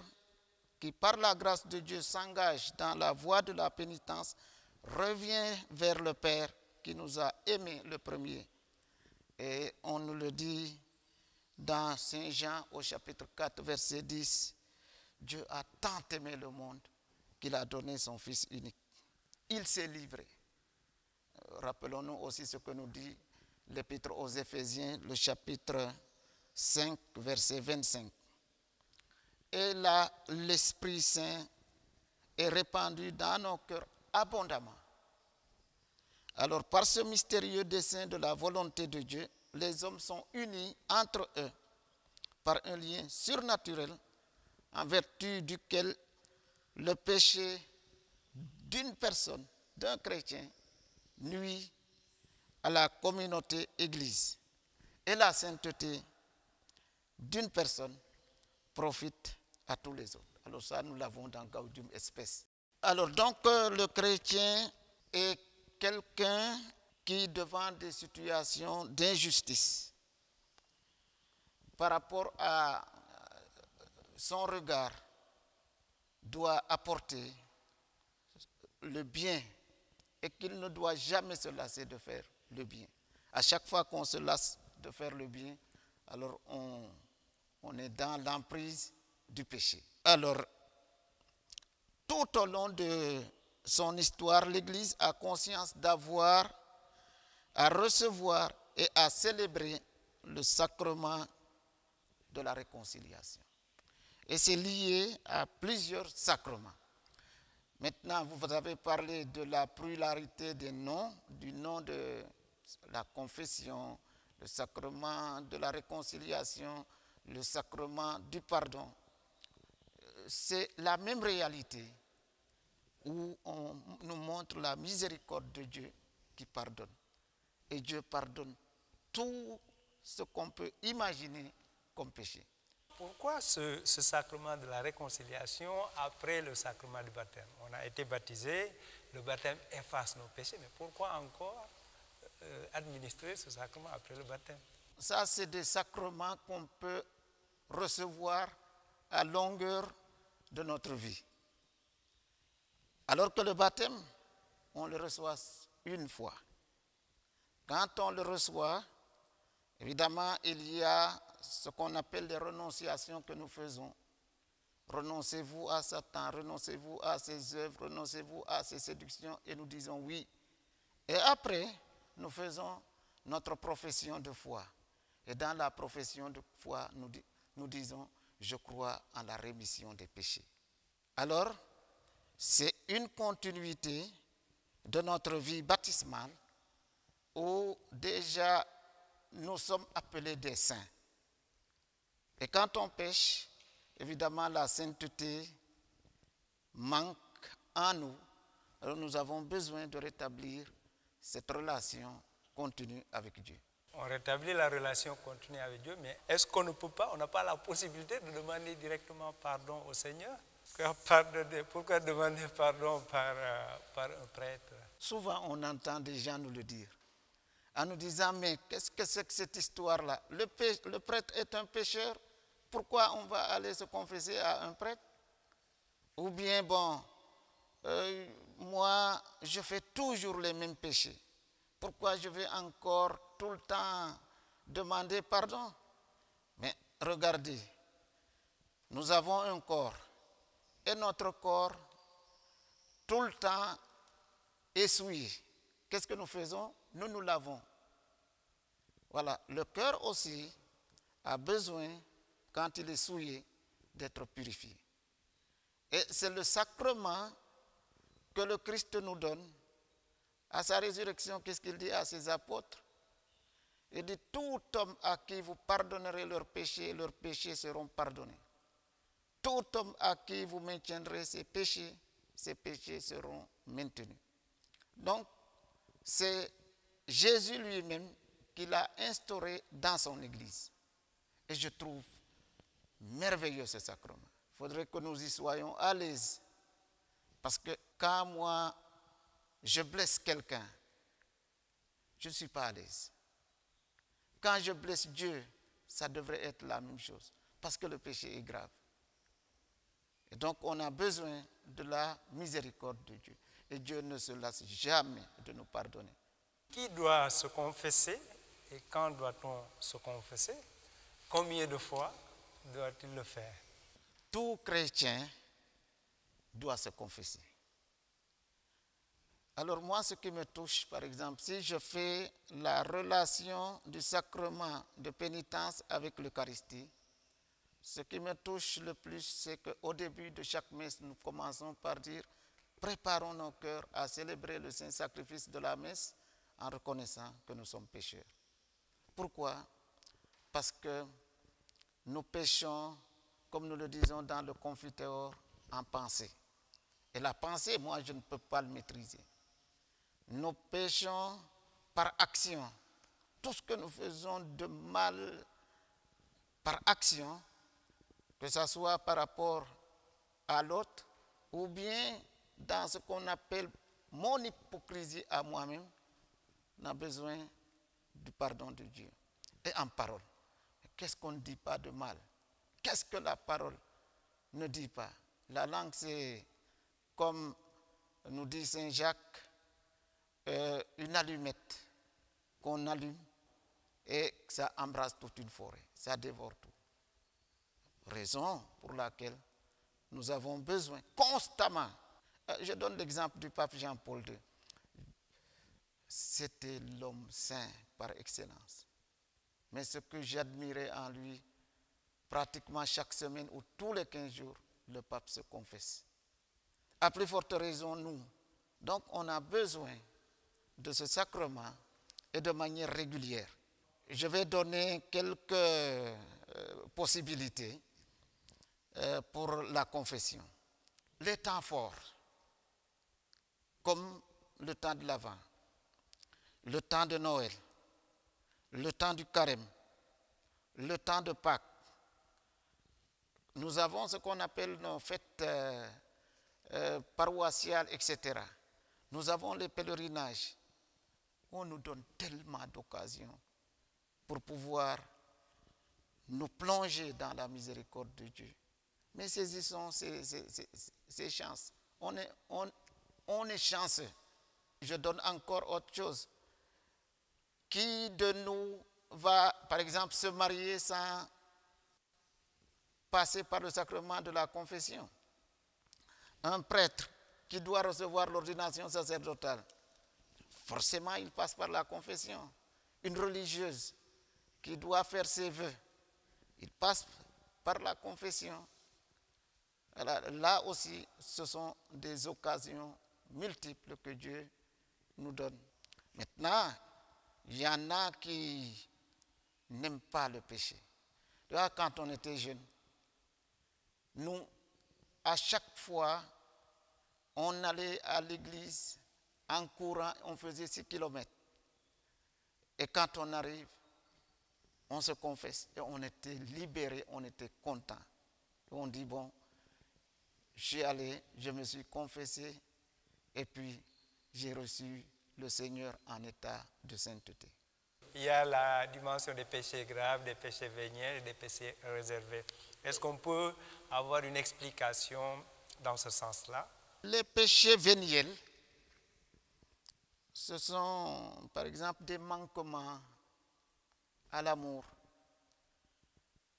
qui par la grâce de Dieu s'engage dans la voie de la pénitence revient vers le Père qui nous a aimés le premier. Et on nous le dit dans Saint Jean au chapitre 4 verset 10. Dieu a tant aimé le monde qu'il a donné son Fils unique. Il s'est livré. Rappelons-nous aussi ce que nous dit l'Épître aux Éphésiens, le chapitre 5, verset 25. Et là, l'Esprit Saint est répandu dans nos cœurs abondamment Alors, par ce mystérieux dessein de la volonté de Dieu, les hommes sont unis entre eux par un lien surnaturel en vertu duquel le péché d'une personne, d'un chrétien, nuit à la communauté Église. Et la sainteté d'une personne profite à tous les autres. Alors ça, nous l'avons dans Gaudium et Spes. Alors donc, le chrétien est quelqu'un qui, devant des situations d'injustice, par rapport à son regard, doit apporter le bien et qu'il ne doit jamais se lasser de faire le bien. À chaque fois qu'on se lasse de faire le bien, alors on est dans l'emprise du péché. Alors, tout au long de son histoire, l'Église a conscience d'avoir à recevoir et à célébrer le sacrement de la réconciliation. Et c'est lié à plusieurs sacrements. Maintenant, vous avez parlé de la pluralité des noms, du nom de la confession, le sacrement de la réconciliation, le sacrement du pardon. C'est la même réalité où on nous montre la miséricorde de Dieu qui pardonne. Et Dieu pardonne tout ce qu'on peut imaginer comme péché. Pourquoi ce sacrement de la réconciliation après le sacrement du baptême? On a été baptisé, le baptême efface nos péchés, mais pourquoi encore administrer ce sacrement après le baptême? Ça, c'est des sacrements qu'on peut recevoir à longueur de notre vie. Alors que le baptême, on le reçoit une fois. Quand on le reçoit, évidemment, il y a ce qu'on appelle les renonciations que nous faisons. Renoncez-vous à Satan, renoncez-vous à ses œuvres, renoncez-vous à ses séductions, et nous disons oui. Et après, nous faisons notre profession de foi. Et dans la profession de foi, nous disons, je crois en la rémission des péchés. Alors, c'est une continuité de notre vie baptismale où déjà nous sommes appelés des saints. Et quand on pêche, évidemment la sainteté manque en nous. Alors nous avons besoin de rétablir cette relation continue avec Dieu. On rétablit la relation continue avec Dieu, mais est-ce qu'on ne peut pas, on n'a pas la possibilité de demander directement pardon au Seigneur? Pourquoi demander pardon par un prêtre? Souvent on entend des gens nous le dire, en nous disant, mais qu'est-ce que c'est que cette histoire-là? Le prêtre est un pécheur, pourquoi on va aller se confesser à un prêtre? Ou bien, bon, moi, je fais toujours les mêmes péchés. Pourquoi je vais encore tout le temps demander pardon? Mais regardez, nous avons un corps, et notre corps, tout le temps, est souillé. Qu'est-ce que nous faisons? Nous nous lavons. Voilà, le cœur aussi a besoin, quand il est souillé, d'être purifié. Et c'est le sacrement que le Christ nous donne. À sa résurrection, qu'est-ce qu'il dit à ses apôtres? Il dit, tout homme à qui vous pardonnerez leurs péchés seront pardonnés. Tout homme à qui vous maintiendrez ses péchés seront maintenus. Donc, c'est Jésus lui-même qui l'a instauré dans son Église. Et je trouve merveilleux ce sacrement. Il faudrait que nous y soyons à l'aise. Parce que quand moi, je blesse quelqu'un, je ne suis pas à l'aise. Quand je blesse Dieu, ça devrait être la même chose. Parce que le péché est grave. Et donc, on a besoin de la miséricorde de Dieu. Et Dieu ne se lasse jamais de nous pardonner. Qui doit se confesser et quand doit-on se confesser? Combien de fois doit-il le faire? Tout chrétien doit se confesser. Alors moi, ce qui me touche, par exemple, si je fais la relation du sacrement de pénitence avec l'Eucharistie, ce qui me touche le plus, c'est qu'au début de chaque messe, nous commençons par dire « Préparons nos cœurs à célébrer le saint sacrifice de la messe en reconnaissant que nous sommes pécheurs. Pourquoi? Parce que nous péchons, comme nous le disons dans le Confiteor, en pensée. Et la pensée, moi, je ne peux pas le maîtriser. Nous péchons par action. Tout ce que nous faisons de mal par action, que ce soit par rapport à l'autre, ou bien dans ce qu'on appelle mon hypocrisie à moi-même, on a besoin du pardon de Dieu. Et en parole, qu'est-ce qu'on ne dit pas de mal? Qu'est-ce que la parole ne dit pas? La langue, c'est, comme nous dit Saint Jacques, une allumette qu'on allume et ça embrasse toute une forêt, ça dévore tout. Raison pour laquelle nous avons besoin constamment. Je donne l'exemple du pape Jean-Paul II. C'était l'homme saint par excellence. Mais ce que j'admirais en lui, pratiquement chaque semaine ou tous les 15 jours, le pape se confesse. À plus forte raison, nous. Donc, on a besoin de ce sacrement et de manière régulière. Je vais donner quelques possibilités pour la confession. Les temps forts, comme le temps de l'Avent, le temps de Noël, le temps du Carême, le temps de Pâques. Nous avons ce qu'on appelle nos fêtes paroissiales, etc. Nous avons les pèlerinages. On nous donne tellement d'occasions pour pouvoir nous plonger dans la miséricorde de Dieu. Mais saisissons ces chances. On est chanceux. Je donne encore autre chose. Qui de nous va, par exemple, se marier sans passer par le sacrement de la confession? Un prêtre qui doit recevoir l'ordination sacerdotale, forcément il passe par la confession. Une religieuse qui doit faire ses vœux, il passe par la confession. Alors, là aussi, ce sont des occasions multiples que Dieu nous donne. Maintenant, il y en a qui n'aiment pas le péché. Là, quand on était jeune, nous, à chaque fois, on allait à l'église en courant, on faisait 6 kilomètres. Et quand on arrive, on se confesse et on était libéré, on était content. Et on dit, bon, je suis allé, je me suis confessé et puis j'ai reçu le Seigneur en état de sainteté. Il y a la dimension des péchés graves, des péchés véniels et des péchés réservés. Est-ce qu'on peut avoir une explication dans ce sens-là? Les péchés véniels, ce sont par exemple des manquements à l'amour.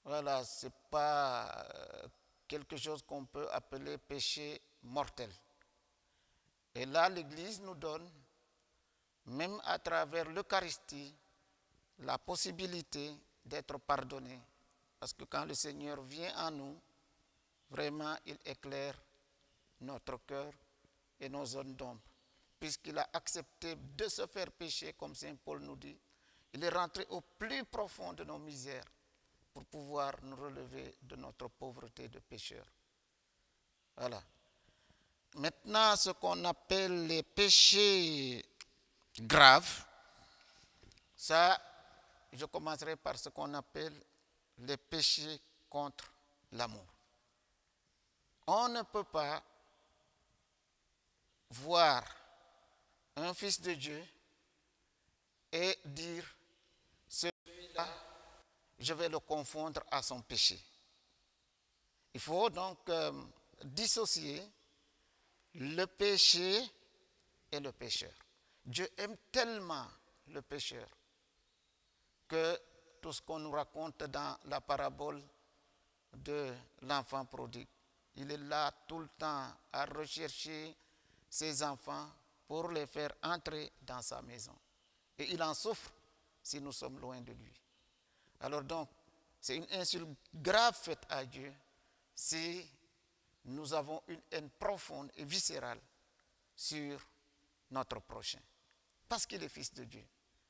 Voilà, ce n'est pas quelque chose qu'on peut appeler péché mortel. Et là, l'Église nous donne, même à travers l'Eucharistie, la possibilité d'être pardonné. Parce que quand le Seigneur vient en nous, vraiment, il éclaire notre cœur et nos zones d'ombre. Puisqu'il a accepté de se faire pécher, comme Saint Paul nous dit, il est rentré au plus profond de nos misères pour pouvoir nous relever de notre pauvreté de pécheurs. Voilà. Maintenant, ce qu'on appelle les péchés graves, ça, je commencerai par ce qu'on appelle les péchés contre l'amour. On ne peut pas voir un fils de Dieu et dire, celui-là, je vais le confondre à son péché. Il faut donc dissocier le péché et le pécheur. Dieu aime tellement le pécheur que tout ce qu'on nous raconte dans la parabole de l'enfant prodigue, il est là tout le temps à rechercher ses enfants pour les faire entrer dans sa maison. Et il en souffre si nous sommes loin de lui. Alors donc, c'est une insulte grave faite à Dieu si nous avons une haine profonde et viscérale sur notre prochain. parce qu'il est fils de Dieu.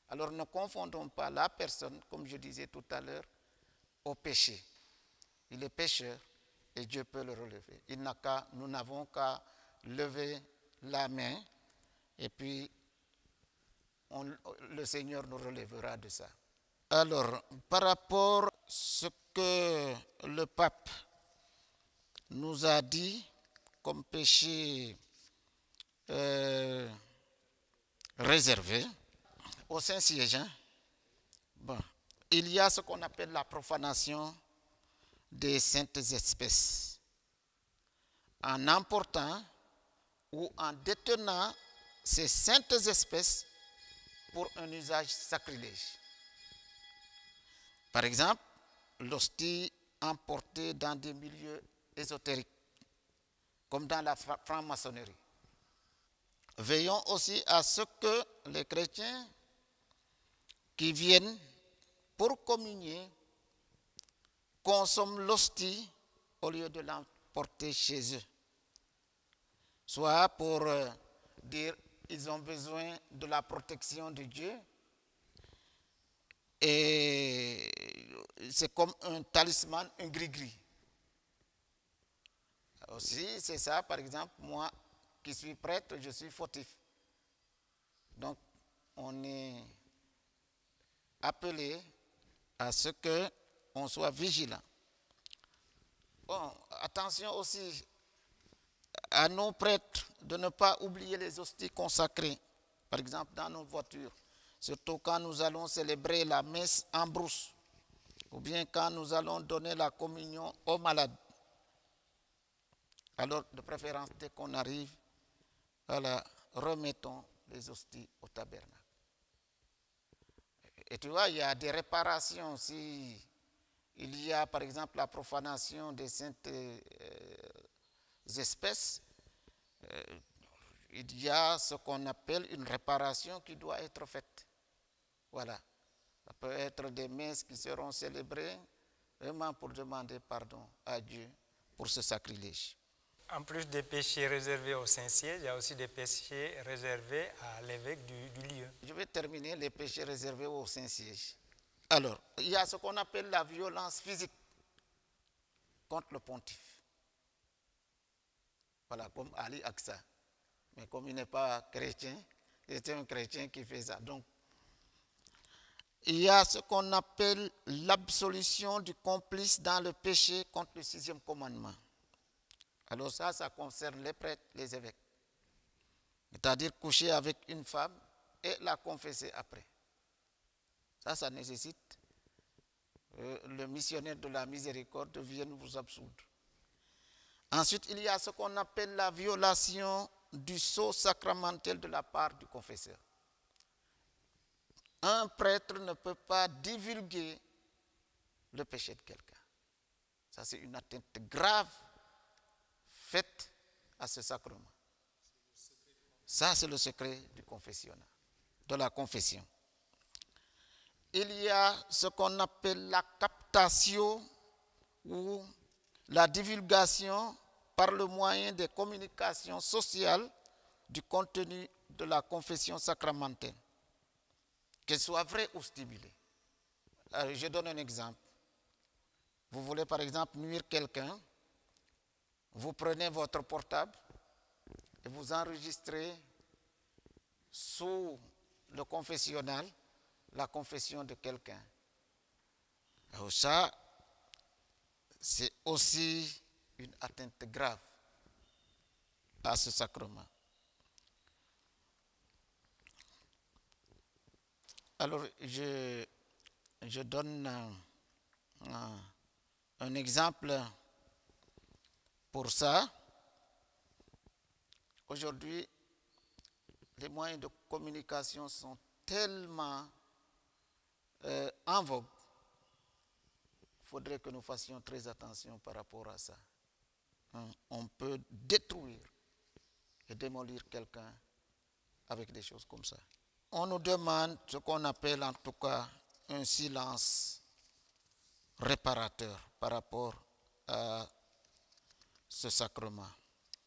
Alors ne confondons pas la personne, comme je disais tout à l'heure, au péché. Il est pécheur et Dieu peut le relever. Nous n'avons qu'à lever la main et puis le Seigneur nous relèvera de ça. Alors, par rapport à ce que le pape nous a dit comme péché réservé au Saint-Siège, il y a ce qu'on appelle la profanation des saintes espèces. En emportant ou en détenant ces saintes espèces pour un usage sacrilège. Par exemple, l'hostie emportée dans des milieux ésotériques, comme dans la franc-maçonnerie. Veillons aussi à ce que les chrétiens qui viennent pour communier consomment l'hostie au lieu de l'emporter chez eux. Soit pour dire qu'ils ont besoin de la protection de Dieu, et c'est comme un talisman, un gris-gris. Aussi, c'est ça, par exemple, moi qui suis prêtre, je suis fautif. Donc, on est appelé à ce qu'on soit vigilant. Bon, attention aussi à nos prêtres de ne pas oublier les hosties consacrées, par exemple dans nos voitures, surtout quand nous allons célébrer la messe en brousse, ou bien quand nous allons donner la communion aux malades. Alors, de préférence, dès qu'on arrive, voilà, remettons les hosties au tabernacle. Et tu vois, il y a des réparations. Si il y a, par exemple, la profanation des saintes espèces, il y a ce qu'on appelle une réparation qui doit être faite. Voilà. Ça peut être des messes qui seront célébrées vraiment pour demander pardon à Dieu pour ce sacrilège. En plus des péchés réservés au Saint-Siège, il y a aussi des péchés réservés à l'évêque du lieu. Je vais terminer les péchés réservés au Saint-Siège. Alors, il y a ce qu'on appelle la violence physique contre le pontife. Voilà, comme Ali Aksa. Mais comme il n'est pas chrétien, c'était un chrétien qui fait ça. Donc, il y a ce qu'on appelle l'absolution du complice dans le péché contre le 6e commandement. Alors ça concerne les prêtres, les évêques. C'est-à-dire coucher avec une femme et la confesser après. Ça nécessite le missionnaire de la miséricorde vienne vous absoudre. Ensuite, il y a ce qu'on appelle la violation du sceau sacramentel de la part du confesseur. Un prêtre ne peut pas divulguer le péché de quelqu'un. Ça, c'est une atteinte grave faite à ce sacrement. Ça, c'est le secret du confessionnal, de la confession. Il y a ce qu'on appelle la captation ou la divulgation par le moyen des communications sociales du contenu de la confession sacramentelle, qu'elle soit vraie ou stimulée. Alors, je donne un exemple. Vous voulez par exemple nuire quelqu'un, vous prenez votre portable et vous enregistrez sous le confessionnal la confession de quelqu'un. Alors ça, c'est aussi une atteinte grave à ce sacrement. Alors, je donne un exemple pour ça. Aujourd'hui, les moyens de communication sont tellement en vogue. Il faudrait que nous fassions très attention par rapport à ça. On peut détruire et démolir quelqu'un avec des choses comme ça. On nous demande ce qu'on appelle en tout cas un silence réparateur par rapport à ce sacrement.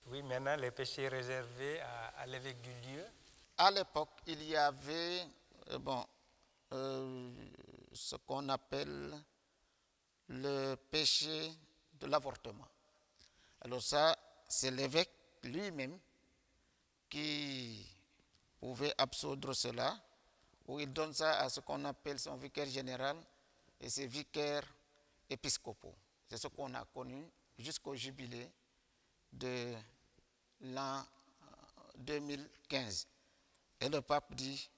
Oui, maintenant les péchés réservés à l'évêque du lieu. à l'époque, il y avait ce qu'on appelle le péché de l'avortement. Alors ça, c'est l'évêque lui-même qui pouvait absoudre cela, ou il donne ça à ce qu'on appelle son vicaire général et ses vicaires épiscopaux. C'est ce qu'on a connu jusqu'au jubilé de l'an 2015. Et le pape dit,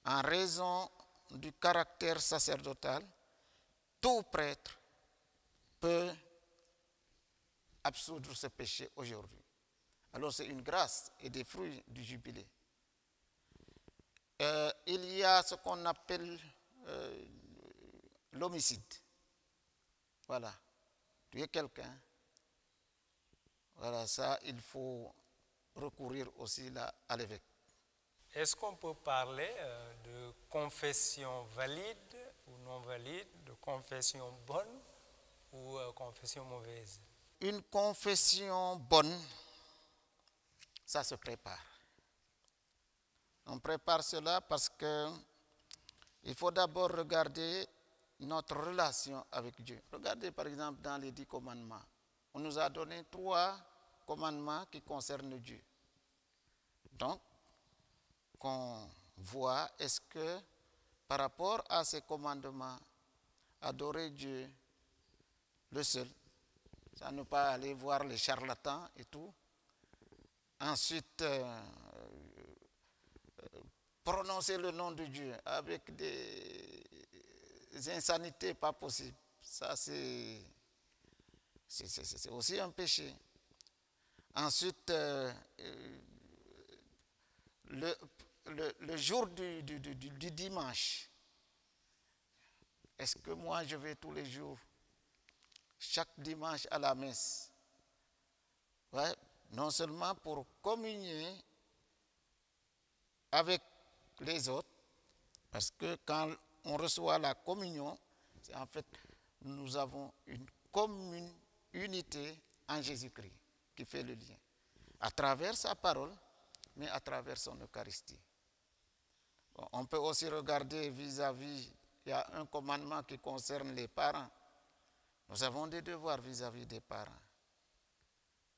en raison du caractère sacerdotal, tout prêtre peut absoudre ce péché aujourd'hui. Alors c'est une grâce et des fruits du jubilé. Il y a ce qu'on appelle l'homicide. Voilà, tuer quelqu'un. Voilà, ça, il faut recourir aussi là à l'évêque. Est-ce qu'on peut parler de confession valide ou non valide, de confession bonne ou confession mauvaise? Une confession bonne, ça se prépare. On prépare cela parce que il faut d'abord regarder notre relation avec Dieu. Regardez par exemple dans les 10 commandements. On nous a donné 3 commandements qui concernent Dieu. Donc, qu'on voit, est-ce que par rapport à ces commandements, adorer Dieu, le seul, ça ne pas aller voir les charlatans et tout. Ensuite, prononcer le nom de Dieu avec des insanités pas possibles. Ça, c'est aussi un péché. Ensuite, le jour du dimanche, est-ce que moi je vais tous les jours, chaque dimanche à la messe? Ouais, non seulement pour communier avec les autres, parce que quand on reçoit la communion, c'est en fait, nous avons une commune unité en Jésus-Christ qui fait le lien, à travers sa parole, mais à travers son Eucharistie. Bon, on peut aussi regarder vis-à-vis, il y a un commandement qui concerne les parents. Nous avons des devoirs vis-à-vis des parents.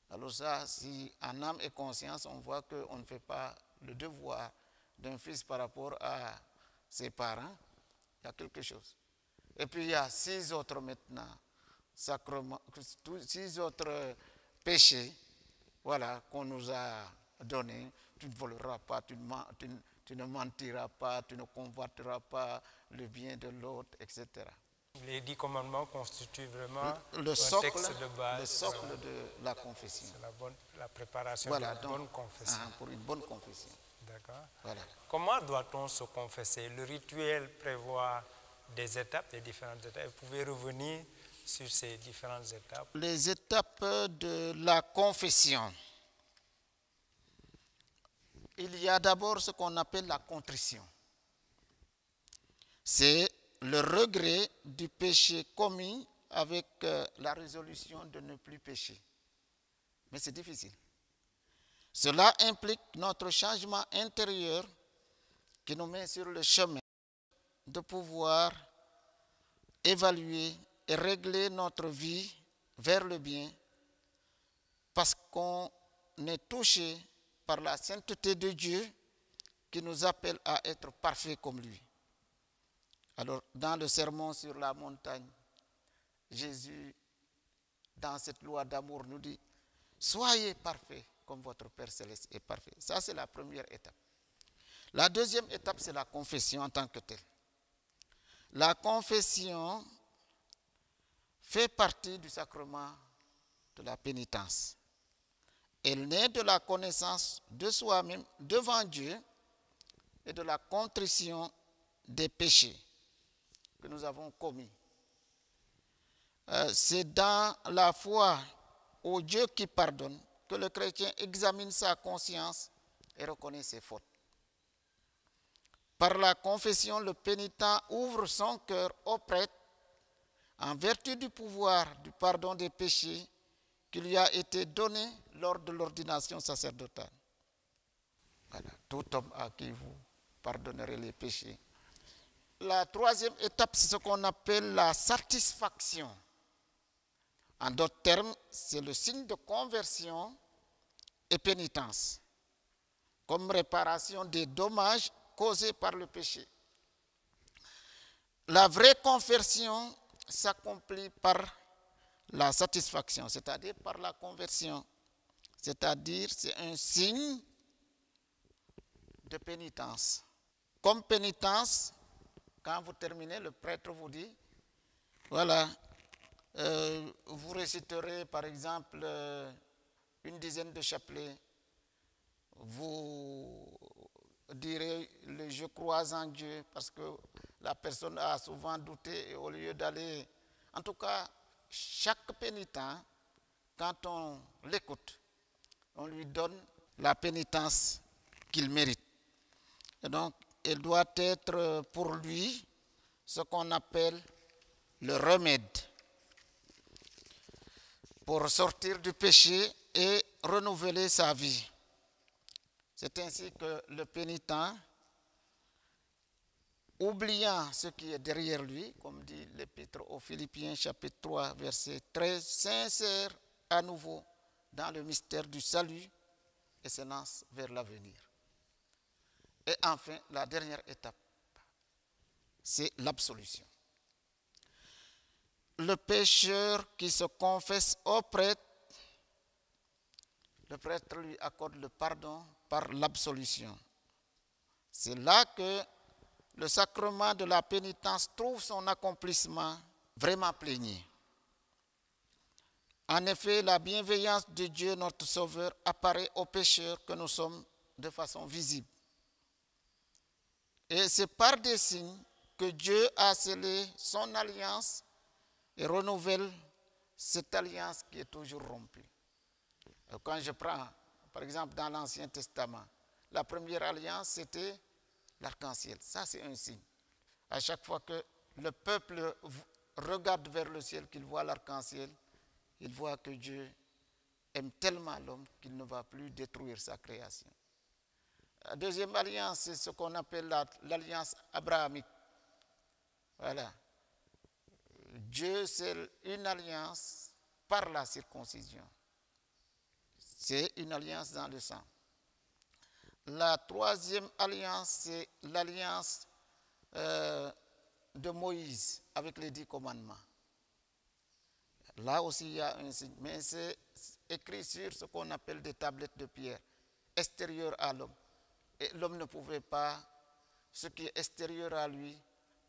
Alors ça, si en âme et conscience, on voit qu'on ne fait pas le devoir d'un fils par rapport à ses parents, il y a quelque chose. Et puis il y a 6 autres maintenant, sacrements, 6 autres péchés, voilà, qu'on nous a donnés. Tu ne voleras pas, tu ne mentiras pas, tu ne convoiteras pas le bien de l'autre, etc. Les 10 commandements constituent vraiment le socle, texte de base. Le socle de la confession. C'est la préparation voilà, d'une bonne confession. Pour une bonne confession. D'accord. Voilà. Comment doit-on se confesser? Le rituel prévoit des étapes, des différentes étapes. Vous pouvez revenir sur ces différentes étapes? Les étapes de la confession. Il y a d'abord ce qu'on appelle la contrition. C'est le regret du péché commis avec la résolution de ne plus pécher. Mais c'est difficile. Cela implique notre changement intérieur qui nous met sur le chemin de pouvoir évaluer et régler notre vie vers le bien parce qu'on est touché par la sainteté de Dieu qui nous appelle à être parfaits comme lui. Alors, dans le sermon sur la montagne, Jésus, dans cette loi d'amour, nous dit « Soyez parfaits comme votre Père Céleste est parfait ». Ça, c'est la première étape. La deuxième étape, c'est la confession en tant que telle. La confession fait partie du sacrement de la pénitence. Elle naît de la connaissance de soi-même devant Dieu et de la contrition des péchés que nous avons commis. C'est dans la foi au Dieu qui pardonne que le chrétien examine sa conscience et reconnaît ses fautes. Par la confession, le pénitent ouvre son cœur au prêtre en vertu du pouvoir du pardon des péchés qui lui a été donné lors de l'ordination sacerdotale. Voilà. tout homme à qui vous pardonnerez les péchés. La troisième étape, c'est ce qu'on appelle la satisfaction. En d'autres termes, c'est le signe de conversion et pénitence, comme réparation des dommages causés par le péché. La vraie conversion s'accomplit par la satisfaction, c'est-à-dire par la conversion. C'est-à-dire, c'est un signe de pénitence. Comme pénitence, quand vous terminez, le prêtre vous dit, voilà, vous réciterez par exemple une dizaine de chapelets, vous direz le je crois en Dieu, parce que la personne a souvent douté, et au lieu d'aller, en tout cas, chaque pénitent, quand on l'écoute, on lui donne la pénitence qu'il mérite. Et donc, elle doit être pour lui ce qu'on appelle le remède pour sortir du péché et renouveler sa vie. C'est ainsi que le pénitent, oubliant ce qui est derrière lui, comme dit l'Épître aux Philippiens, chapitre 3, verset 13, s'insère à nouveau dans le mystère du salut et s'élance vers l'avenir. Et enfin, la dernière étape, c'est l'absolution. Le pécheur qui se confesse au prêtre, le prêtre lui accorde le pardon par l'absolution. C'est là que le sacrement de la pénitence trouve son accomplissement vraiment plénier. En effet, la bienveillance de Dieu, notre Sauveur, apparaît aux pécheurs que nous sommes de façon visible. Et c'est par des signes que Dieu a scellé son alliance et renouvelle cette alliance qui est toujours rompue. Quand je prends, par exemple, dans l'Ancien Testament, la première alliance, c'était l'arc-en-ciel. Ça, c'est un signe. À chaque fois que le peuple regarde vers le ciel, qu'il voit l'arc-en-ciel, il voit que Dieu aime tellement l'homme qu'il ne va plus détruire sa création. La deuxième alliance, c'est ce qu'on appelle l'alliance abrahamique. Voilà. Dieu scelle une alliance par la circoncision. C'est une alliance dans le sang. La troisième alliance, c'est l'alliance de Moïse avec les 10 commandements. Là aussi, il y a un signe, mais c'est écrit sur ce qu'on appelle des tablettes de pierre, extérieures à l'homme. Et l'homme ne pouvait pas, ce qui est extérieur à lui,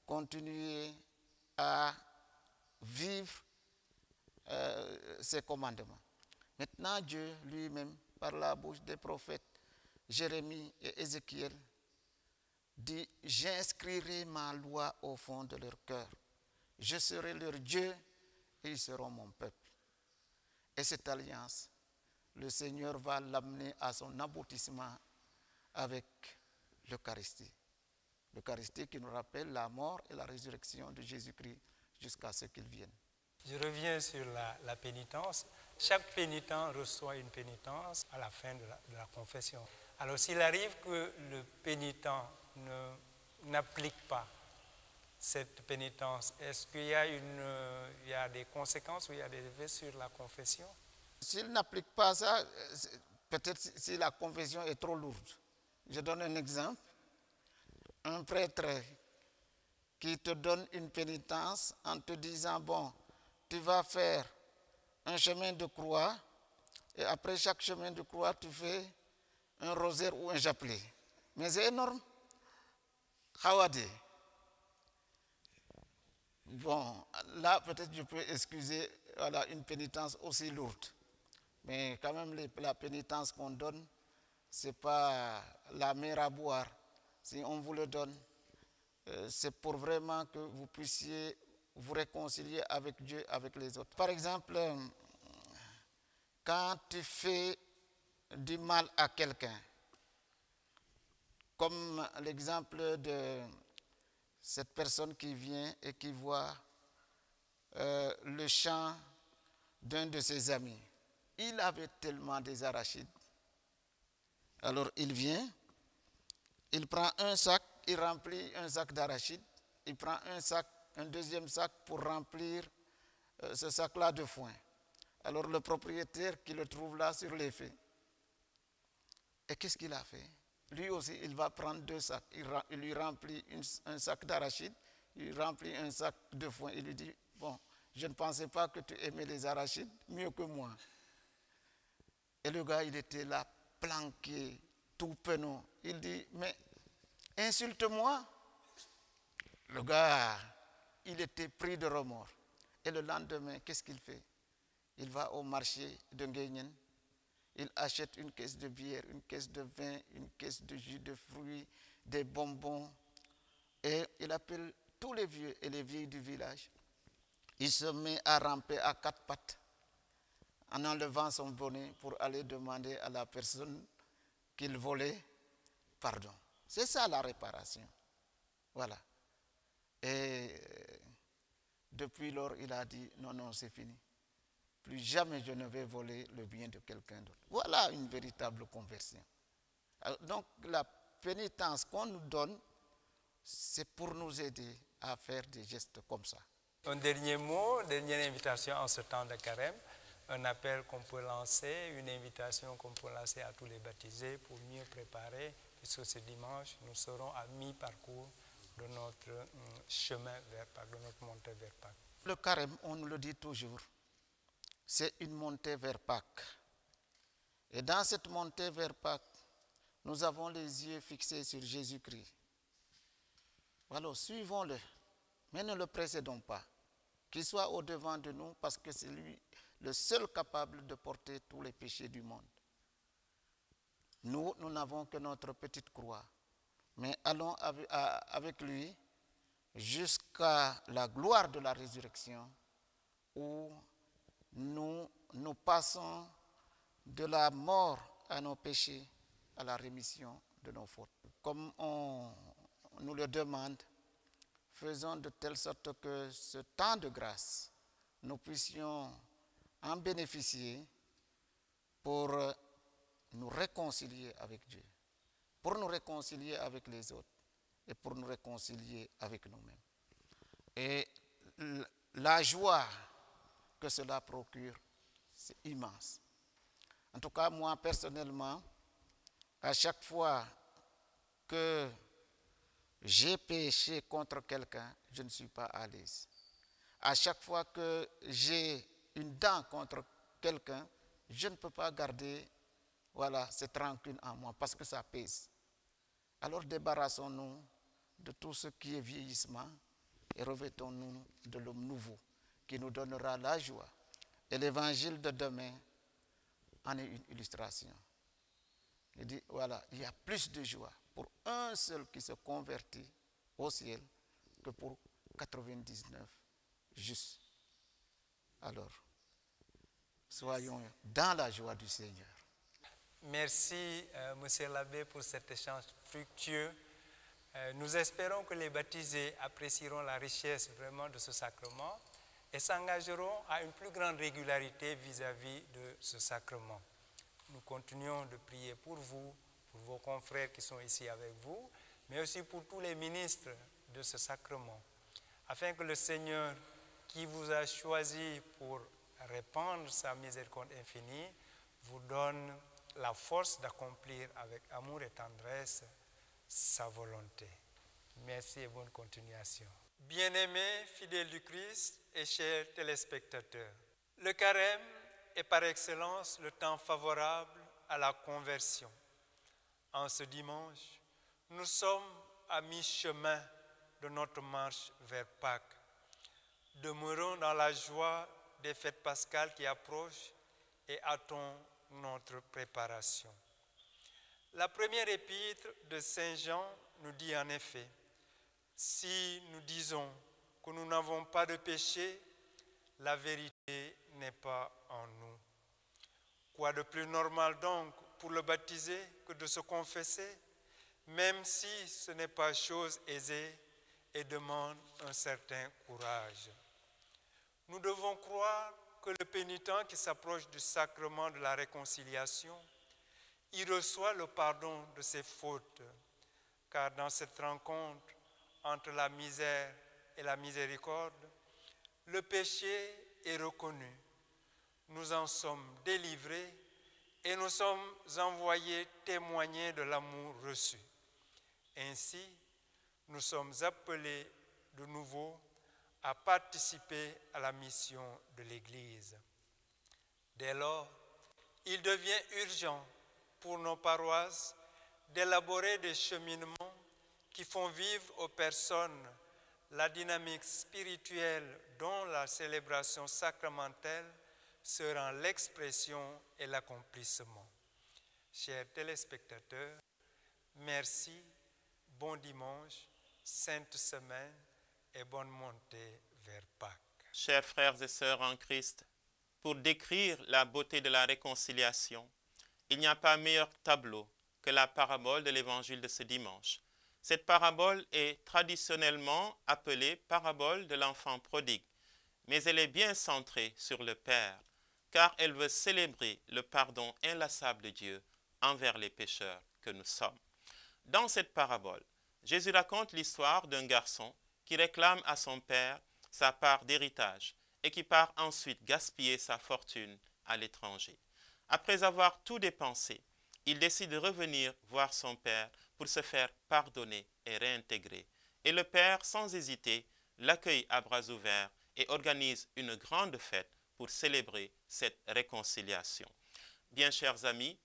continuer à vivre ses commandements. Maintenant, Dieu lui-même, par la bouche des prophètes Jérémie et Ézéchiel, dit « J'inscrirai ma loi au fond de leur cœur. Je serai leur Dieu et ils seront mon peuple. » Et cette alliance, le Seigneur va l'amener à son aboutissement avec l'Eucharistie. L'Eucharistie qui nous rappelle la mort et la résurrection de Jésus-Christ jusqu'à ce qu'il vienne. Je reviens sur la pénitence. Chaque pénitent reçoit une pénitence à la fin de la confession. Alors s'il arrive que le pénitent n'applique pas cette pénitence, est-ce qu'il y a des conséquences ou il y a des effets sur la confession? S'il n'applique pas ça, peut-être si la confession est trop lourde. Je donne un exemple. Un prêtre qui te donne une pénitence en te disant, bon, tu vas faire un chemin de croix et après chaque chemin de croix, tu fais un rosaire ou un chapelet. Mais c'est énorme. Khawadi. Bon, là, peut-être je peux excuser une pénitence aussi lourde. Mais quand même, la pénitence qu'on donne, ce n'est pas la mer à boire. Si on vous le donne, c'est pour vraiment que vous puissiez vous réconcilier avec Dieu, avec les autres. Par exemple, quand tu fais du mal à quelqu'un, comme l'exemple de cette personne qui vient et qui voit le champ d'un de ses amis. Il avait tellement des arachides. Alors il vient il prend un sac, il remplit un sac d'arachide, il prend un deuxième sac pour remplir ce sac-là de foin. Alors le propriétaire qui le trouve là sur les faits, et qu'est-ce qu'il a fait? Lui aussi, il va prendre 2 sacs. Il lui remplit un sac d'arachide, il remplit un sac de foin. Il lui dit, bon, je ne pensais pas que tu aimais les arachides mieux que moi. Et le gars, il était là, planqué, tout penaud. Il dit, mais insulte-moi. Le gars, il était pris de remords. Et le lendemain, qu'est-ce qu'il fait? Il va au marché de Nguyen. Il achète une caisse de bière, une caisse de vin, une caisse de jus de fruits, des bonbons. Et il appelle tous les vieux et les vieilles du village. Il se met à ramper à 4 pattes en enlevant son bonnet pour aller demander à la personne qu'il volait pardon. C'est ça la réparation. Voilà. Et depuis lors, il a dit, non, c'est fini. Plus jamais je ne vais voler le bien de quelqu'un d'autre. Voilà une véritable conversion. Alors, donc la pénitence qu'on nous donne, c'est pour nous aider à faire des gestes comme ça. Un dernier mot, dernière invitation en ce temps de carême, un appel qu'on peut lancer, une invitation qu'on peut lancer à tous les baptisés pour mieux préparer, puisque ce dimanche, nous serons à mi-parcours de notre chemin vers Pâques, de notre montée vers Pâques. Le carême, on nous le dit toujours, c'est une montée vers Pâques. Et dans cette montée vers Pâques, nous avons les yeux fixés sur Jésus-Christ. Alors, suivons-le, mais ne le précédons pas. Qu'il soit au-devant de nous, parce que c'est lui le seul capable de porter tous les péchés du monde. Nous n'avons que notre petite croix, mais allons avec lui jusqu'à la gloire de la résurrection, où nous passons de la mort à nos péchés, à la rémission de nos fautes. Comme on nous le demande, faisons de telle sorte que ce temps de grâce, nous puissions en bénéficier pour nous réconcilier avec Dieu, pour nous réconcilier avec les autres et pour nous réconcilier avec nous-mêmes. Et la joie que cela procure, c'est immense. En tout cas, moi, personnellement, à chaque fois que j'ai péché contre quelqu'un, je ne suis pas à l'aise. À chaque fois que j'ai une dent contre quelqu'un, je ne peux pas garder cette rancune en moi parce que ça pèse. Alors débarrassons-nous de tout ce qui est vieillissement et revêtons-nous de l'homme nouveau qui nous donnera la joie. Et l'évangile de demain en est une illustration. Il dit, il y a plus de joie pour un seul qui se convertit au ciel que pour 99 justes. Alors, soyons dans la joie du Seigneur. Merci, Monsieur l'abbé, pour cet échange fructueux. Nous espérons que les baptisés apprécieront la richesse vraiment de ce sacrement et s'engageront à une plus grande régularité vis-à-vis de ce sacrement. Nous continuons de prier pour vous, pour vos confrères qui sont ici avec vous, mais aussi pour tous les ministres de ce sacrement, afin que le Seigneur qui vous a choisi pour répandre sa miséricorde infinie vous donne la force d'accomplir avec amour et tendresse sa volonté. Merci et bonne continuation. Bien-aimés, fidèles du Christ et chers téléspectateurs, le carême est par excellence le temps favorable à la conversion. En ce dimanche, nous sommes à mi-chemin de notre marche vers Pâques. Demeurons dans la joie des fêtes pascales qui approchent et hâtons notre préparation. La première épître de Saint Jean nous dit en effet, si nous disons que nous n'avons pas de péché, la vérité n'est pas en nous. Quoi de plus normal donc pour le baptisé que de se confesser, même si ce n'est pas chose aisée et demande un certain courage. Nous devons croire que le pénitent qui s'approche du sacrement de la réconciliation, il reçoit le pardon de ses fautes, car dans cette rencontre entre la misère et la miséricorde, le péché est reconnu. Nous en sommes délivrés et nous sommes envoyés témoigner de l'amour reçu. Ainsi, nous sommes appelés de nouveau à participer à la mission de l'Église. Dès lors, il devient urgent pour nos paroisses d'élaborer des cheminements qui font vivre aux personnes la dynamique spirituelle dont la célébration sacramentelle sera l'expression et l'accomplissement. Chers téléspectateurs, merci, bon dimanche, sainte semaine et bonne montée vers Pâques. Chers frères et sœurs en Christ, pour décrire la beauté de la réconciliation, il n'y a pas meilleur tableau que la parabole de l'évangile de ce dimanche. Cette parabole est traditionnellement appelée parabole de l'enfant prodigue, mais elle est bien centrée sur le Père, car elle veut célébrer le pardon inlassable de Dieu envers les pécheurs que nous sommes. Dans cette parabole, Jésus raconte l'histoire d'un garçon qui réclame à son père sa part d'héritage et qui part ensuite gaspiller sa fortune à l'étranger. Après avoir tout dépensé, il décide de revenir voir son père pour se faire pardonner et réintégrer. Et le père, sans hésiter, l'accueille à bras ouverts et organise une grande fête pour célébrer cette réconciliation. Bien chers amis,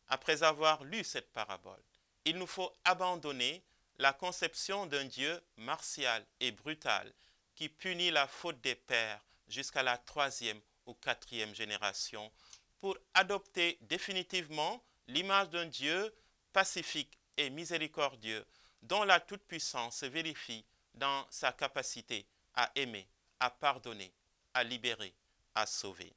après avoir lu cette parabole, il nous faut abandonner la conception d'un Dieu martial et brutal qui punit la faute des pères jusqu'à la 3e ou 4e génération pour adopter définitivement l'image d'un Dieu pacifique et miséricordieux dont la toute-puissance se vérifie dans sa capacité à aimer, à pardonner, à libérer, à sauver.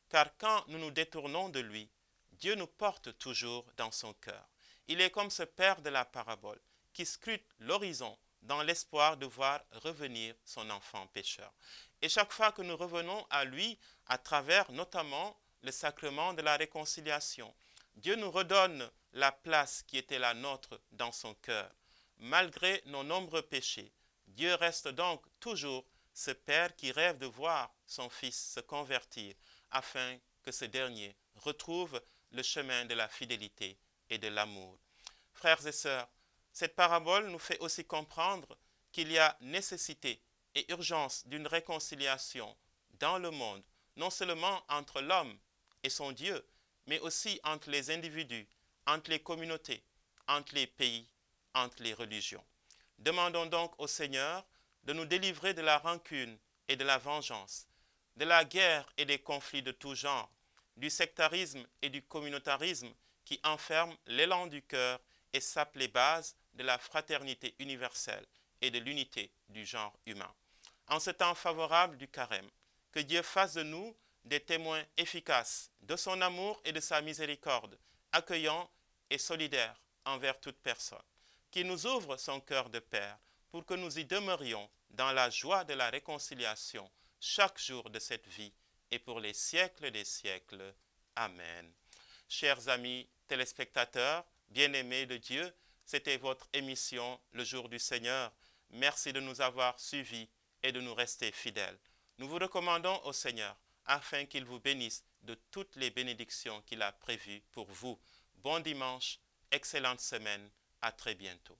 Car quand nous nous détournons de lui, Dieu nous porte toujours dans son cœur. Il est comme ce père de la parabole qui scrute l'horizon dans l'espoir de voir revenir son enfant pécheur. Et chaque fois que nous revenons à lui, à travers notamment le sacrement de la réconciliation, Dieu nous redonne la place qui était la nôtre dans son cœur. Malgré nos nombreux péchés, Dieu reste donc toujours ce Père qui rêve de voir son Fils se convertir afin que ce dernier retrouve le chemin de la fidélité et de l'amour. Frères et sœurs, cette parabole nous fait aussi comprendre qu'il y a nécessité et urgence d'une réconciliation dans le monde, non seulement entre l'homme et son Dieu, mais aussi entre les individus, entre les communautés, entre les pays, entre les religions. Demandons donc au Seigneur de nous délivrer de la rancune et de la vengeance, de la guerre et des conflits de tout genre, du sectarisme et du communautarisme qui enferment l'élan du cœur et sapent les bases de la fraternité universelle et de l'unité du genre humain. En ce temps favorable du carême, que Dieu fasse de nous des témoins efficaces de son amour et de sa miséricorde, accueillants et solidaires envers toute personne, qu'il nous ouvre son cœur de Père pour que nous y demeurions dans la joie de la réconciliation chaque jour de cette vie et pour les siècles des siècles. Amen. Chers amis téléspectateurs, bien-aimés de Dieu, c'était votre émission Le Jour du Seigneur. Merci de nous avoir suivis et de nous rester fidèles. Nous vous recommandons au Seigneur afin qu'il vous bénisse de toutes les bénédictions qu'il a prévues pour vous. Bon dimanche, excellente semaine, à très bientôt.